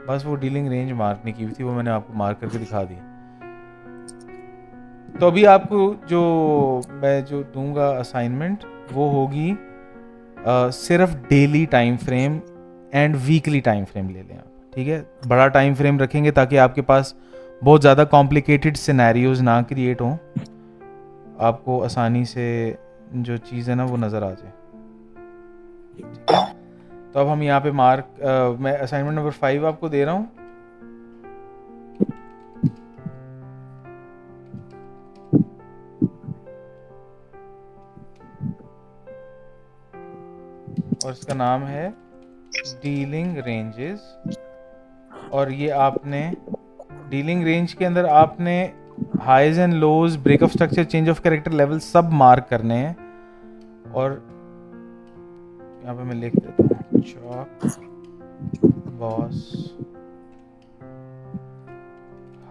बस वो डीलिंग रेंज मार्क नहीं की हुई थी, वो मैंने आपको मार्क करके दिखा दिया। तो अभी आपको जो मैं जो दूंगा असाइनमेंट, वो होगी सिर्फ daily time frame and weekly time frame ले लें आप, ठीक है। बड़ा टाइम फ्रेम रखेंगे ताकि आपके पास बहुत ज़्यादा कॉम्प्लिकेटेड सिनेरियोज ना क्रिएट हों, आपको आसानी से जो चीज़ है ना वो नज़र आ जाए। तो अब हम यहाँ पे मार्क, मैं असाइनमेंट नंबर 5 आपको दे रहा हूँ। और इसका नाम है डीलिंग रेंजेस, और ये आपने डीलिंग रेंज के अंदर आपने highs and lows, break of structure, change of character level सब मार्क करने हैं। और यहाँ पे मैं लिख देता हूँ CHoCH BOS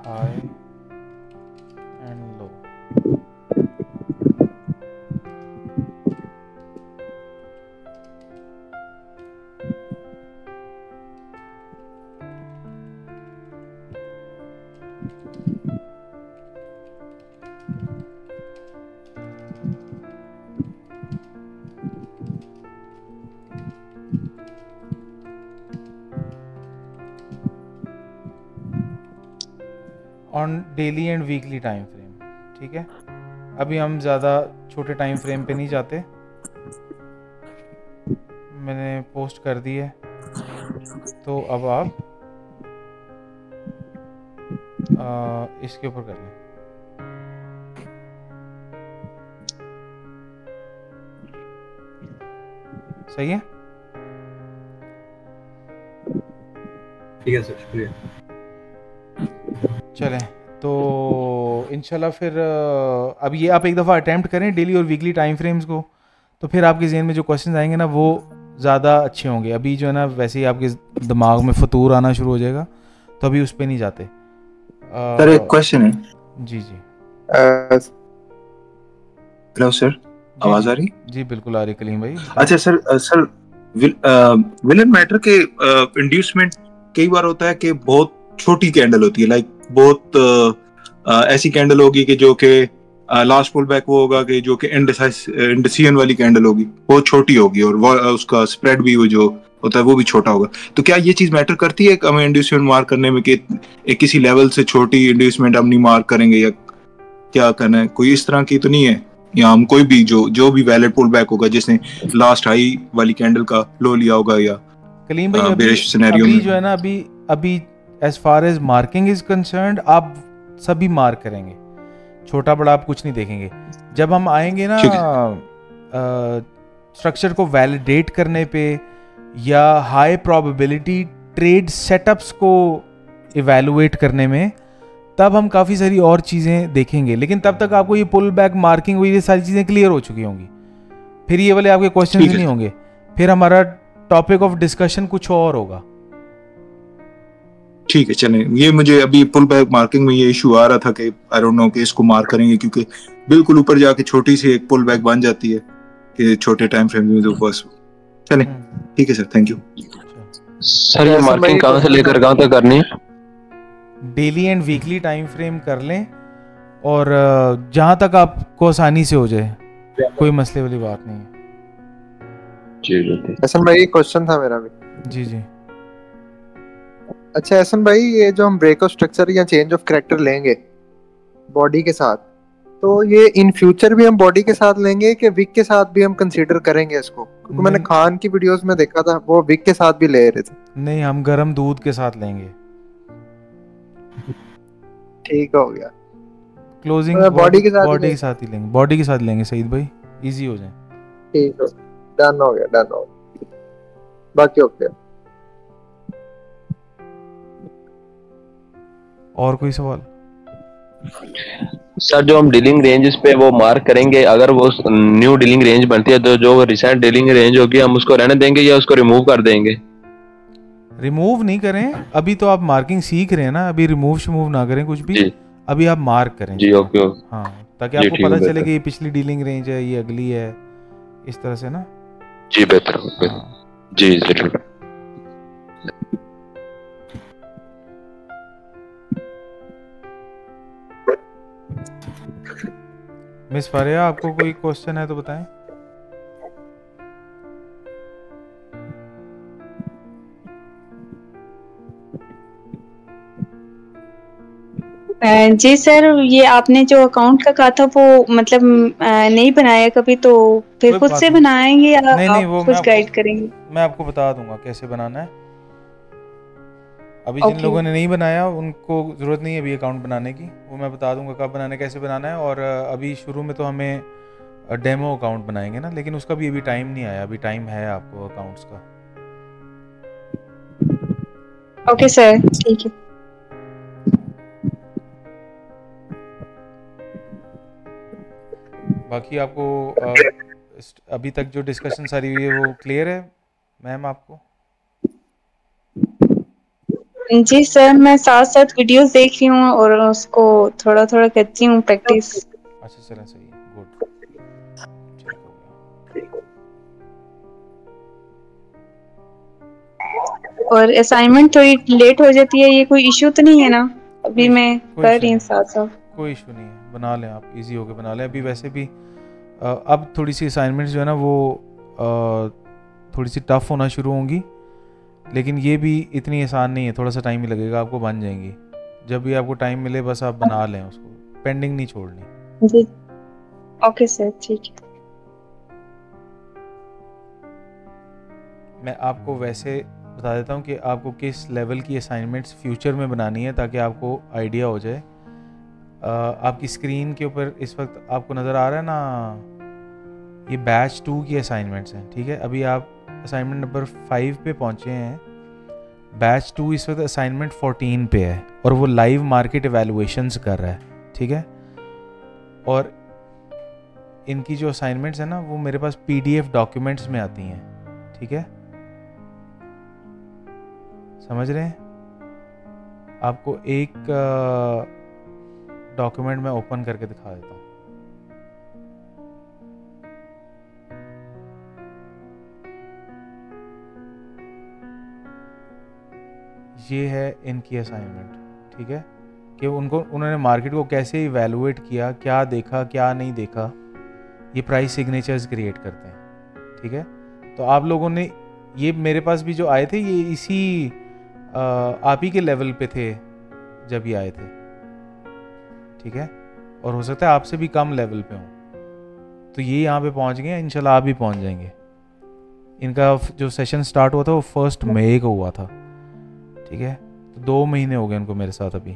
high and low. On daily and weekly time frame, ठीक है। अभी हम ज़्यादा छोटे टाइम फ्रेम पे नहीं जाते, मैंने पोस्ट कर दी है, तो अब आप इसके ऊपर कर लें। सही है, ठीक है सर, शुक्रिया। चलें तो इंशाल्लाह फिर अब ये आप एक दफ़ा अटैम्प्ट करें डेली और वीकली टाइम फ्रेम्स को, तो फिर आपके जहन में जो क्वेश्चन आएंगे ना वो ज़्यादा अच्छे होंगे। अभी जो है ना वैसे ही आपके दिमाग में फतूर आना शुरू हो जाएगा, तो अभी उस पर नहीं जाते। सर एक क्वेश्चन है। जी जी हेलो सर, आवाज़ आ रही? जी बिल्कुल आ रही कलीम भाई। अच्छा सर, विलन मैटर के इंड्यूसमेंट कई बार होता है कि बहुत छोटी कैंडल होती है, लाइक बहुत ऐसी कैंडल होगी कि जो कि लास्ट पुल बैक वो होगा कि जो कि इंडिसियन वाली कैंडल होगी, बहुत छोटी होगी और उसका स्प्रेड भी वो जो होता है वो भी छोटा होगा। तो क्या ये चीज मैटर करती है हमें इंड्यूसमेंट मार्क करने में कि एक किसी लेवल से छोटी इंड्यूसमेंट हम नहीं मार्क करेंगे या क्या करना है? कोई इस तरह की तो नहीं है, या हम कोई भी जो भी वैलिड पुल बैक होगा जिसने लास्ट हाई वाली कैंडल का लो लिया होगा या कलीम भाई अभी जो है ना अभी as far as marking is concerned आप सभी मार्क करेंगे, छोटा बड़ा आप कुछ नहीं देखेंगे। जब हम आएंगे ना स्ट्रक्चर को वैलिडेट करने पे या हाई प्रोबेबिलिटी ट्रेड सेटअप्स को इवैल्यूएट करने में, तब हम काफ़ी सारी और चीज़ें देखेंगे। लेकिन तब तक आपको ये पुल बैक मार्किंग हुई, ये सारी चीज़ें क्लियर हो चुकी होंगी, फिर ये वाले आपके क्वेश्चन नहीं होंगे, फिर हमारा टॉपिक ऑफ डिस्कशन कुछ और होगा। ठीक है, चलें। ये मुझे अभी पुल बैक मार्किंग में ये इशू आ रहा था कि आई डोंट नो कि इसको मार्क करेंगे, क्योंकि बिल्कुल ऊपर जाके छोटी सी एक पुल बैक बन जाती है कि छोटे टाइम फ्रेम में। तो बस चलें, ठीक है सर, थैंक यू सर। ये मार्किंग कहाँ से लेकर कहाँ तक करनी है? Daily and weekly time frame कर लें और जहां तक आपको आसानी से हो जाए, कोई मसले वाली बात नहीं है। एहसन भाई क्वेश्चन था मेरा भी। जी जी। अच्छा एहसन भाई, ये जो हम ब्रेक ऑफ स्ट्रक्चर या चेंज ऑफ कैरेक्टर लेंगे बॉडी के साथ, तो ये इन फ्यूचर भी हम बॉडी के साथ लेंगे कि विक के साथ भी हम कंसीडर करेंगे इसको? क्योंकि मैंने खान की वीडियोस में देखा था वो विक के साथ भी ले रहे थे। नहीं, हम गर्म दूध के साथ लेंगे। ठीक हो गया। क्लोजिंग बॉडी के साथ ही लेंगे, बॉडी के साथ लेंगे सईद भाई, इजी हो जाए। ठीक हो, डन हो गया, डन हो गया, बाकी ओके। और कोई सवाल? सर जो हम डीलिंग रेंजेस पे वो मार्क करेंगे, अगर वो न्यू डीलिंग रेंज बनती है तो जो रिसेंट डीलिंग रेंज होगी हम उसको रहने देंगे या उसको रिमूव कर देंगे? रिमूव नहीं करें, अभी तो आप मार्किंग सीख रहे हैं ना, अभी रिमूव ना करें कुछ भी, अभी आप मार्क करें जी। ओके, हाँ, ताकि आपको पता चले कि ये पिछली डीलिंग रेंज है, ये अगली है, इस तरह से ना। जी बेहतर जी जरूर। मिस फारिया, आपको कोई क्वेश्चन है तो बताएं। जी सर, ये आपने जो अकाउंट का कहा था वो मतलब नहीं बनाया कभी, तो फिर खुद से बनाएंगे या नहीं, आप कुछ गाइड करेंगे? मैं आपको बता दूंगा कैसे बनाना है। अभी जिन लोगों ने नहीं बनाया उनको ज़रूरत नहीं है अभी अकाउंट बनाने की, वो मैं बता दूंगा कब बनाना है, कैसे बनाना है। और अभी शुरू में तो हमें डेमो अकाउंट बनाएंगे ना, लेकिन उसका भी अभी टाइम नहीं आया, अभी टाइम है आपको अकाउंट्स का। ओके सर, ठीक है। बाकी आपको अभी तक जो डिस्कशन सारी हुई है वो क्लियर है मैम आपको? जी सर, मैं साथ साथ वीडियोस देख रही हूँ और उसको थोड़ा थोड़ा करती हूँ प्रैक्टिस। अच्छा चलें, सही है, गुड। और असाइनमेंट थोड़ी लेट हो जाती है, ये कोई इशू तो नहीं है ना? अभी मैं कर रही हूँ साथ साथ। कोई इशू नहीं है, बना लें आप, इजी होके बना लें। अभी वैसे भी अब थोड़ी सी असाइनमेंट्स जो है ना वो थोड़ी सी टफ होना शुरू होंगी, लेकिन ये भी इतनी आसान नहीं है, थोड़ा सा टाइम ही लगेगा, आपको बन जाएंगी। जब भी आपको टाइम मिले बस आप बना लें उसको, पेंडिंग नहीं छोड़नी। जी ओके सर, ठीक है। मैं आपको वैसे बता देता हूँ कि आपको किस लेवल की असाइनमेंट्स फ्यूचर में बनानी है, ताकि आपको आइडिया हो जाए। आपकी स्क्रीन के ऊपर इस वक्त आपको नज़र आ रहा है ना, ये बैच 2 की असाइनमेंट्स हैं, ठीक है। अभी आप असाइनमेंट नंबर 5 पे पहुँचे हैं, बैच 2 इस वक्त असाइनमेंट 14 पे है और वो लाइव मार्केट एवेलुएशंस कर रहा है, ठीक है। और इनकी जो असाइनमेंट्स हैं ना वो मेरे पास PDF डॉक्यूमेंट्स में आती हैं, ठीक है, समझ रहे हैं। आपको एक डॉक्यूमेंट में ओपन करके दिखा देता हूँ। ये है इनकी असाइनमेंट, ठीक है, कि उन्होंने मार्केट को कैसे इवेलुएट किया, क्या देखा क्या नहीं देखा, ये प्राइस सिग्नेचर्स क्रिएट करते हैं, ठीक है। तो आप लोगों ने ये मेरे पास भी जो आए थे ये इसी आप ही के लेवल पे थे जब ये आए थे, ठीक है, और हो सकता है आपसे भी कम लेवल पे हों। तो ये यहाँ पे पहुँच गए, इंशाल्लाह आप भी पहुँच जाएंगे। इनका जो सेशन स्टार्ट हुआ था वो 1 मई को हुआ था, ठीक है, तो 2 महीने हो गए उनको मेरे साथ अभी,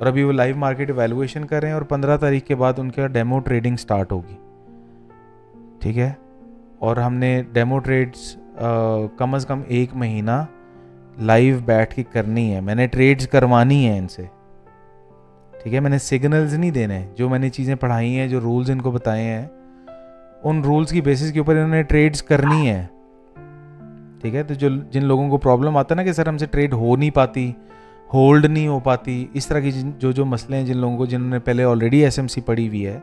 और अभी वो लाइव मार्केट इवैल्यूएशन कर रहे हैं और 15 तारीख के बाद उनका डेमो ट्रेडिंग स्टार्ट होगी, ठीक है। और हमने डेमो ट्रेड्स कम से कम 1 महीना लाइव बैठ के करनी है, मैंने ट्रेड्स करवानी है इनसे, ठीक है। मैंने सिग्नल्स नहीं देने, जो मैंने चीज़ें पढ़ाई हैं, जो रूल्स इनको बताए हैं, उन रूल्स की बेसिस के ऊपर इन्होंने ट्रेड्स करनी है, ठीक है। तो जो जिन लोगों को प्रॉब्लम आता है ना कि सर हमसे ट्रेड हो नहीं पाती, होल्ड नहीं हो पाती, इस तरह की जो मसले हैं, जिन लोगों को जिन्होंने पहले ऑलरेडी एसएमसी पढ़ी हुई है,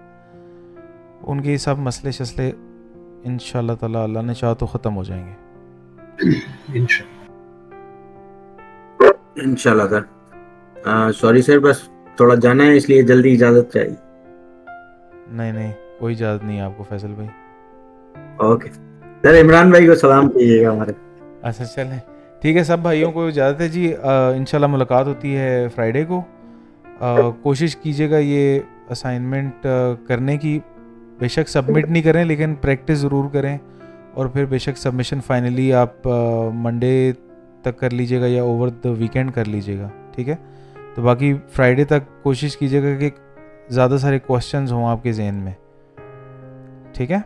उनके सब मसले शसले इंशाल्लाह ताला अल्लाह ने चाहा तो ख़त्म हो जाएंगे इंशाल्लाह सर। सॉरी सर, बस थोड़ा जाना है इसलिए जल्दी इजाज़त चाहिए। नहीं कोई इजाज़त नहीं है आपको फैसल भाई। ओके सर, इमरान भाई को सलाम कीजिएगा हमारे। अच्छा चलें, ठीक है, सब भाइयों को इजाज़त है जी। इंशाल्लाह मुलाकात होती है फ्राइडे को। कोशिश कीजिएगा ये असाइनमेंट करने की, बेशक सबमिट नहीं करें लेकिन प्रैक्टिस ज़रूर करें, और फिर बेशक सबमिशन फाइनली आप मंडे तक कर लीजिएगा या ओवर द वीकेंड कर लीजिएगा, ठीक है। तो बाकी फ्राइडे तक कोशिश कीजिएगा कि ज़्यादा सारे क्वेश्चंस हों आपके जहन में, ठीक है।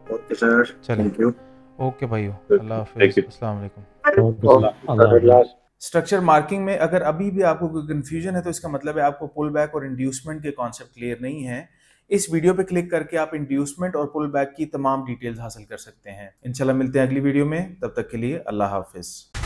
Okay sir, thank you. Okay भाइयों, अल्लाह हाफिज़, अस्सलाम वालेकुम। स्ट्रक्चर मार्किंग में अगर अभी भी आपको कोई कंफ्यूजन है तो इसका मतलब है आपको पुल बैक और इंड्यूसमेंट के कॉन्सेप्ट क्लियर नहीं है। इस वीडियो पे क्लिक करके आप इंड्यूसमेंट और पुल बैक की तमाम डिटेल्स हासिल कर सकते हैं। इंशाल्लाह मिलते हैं अगली वीडियो में, तब तक के लिए अल्लाह हाफिज़।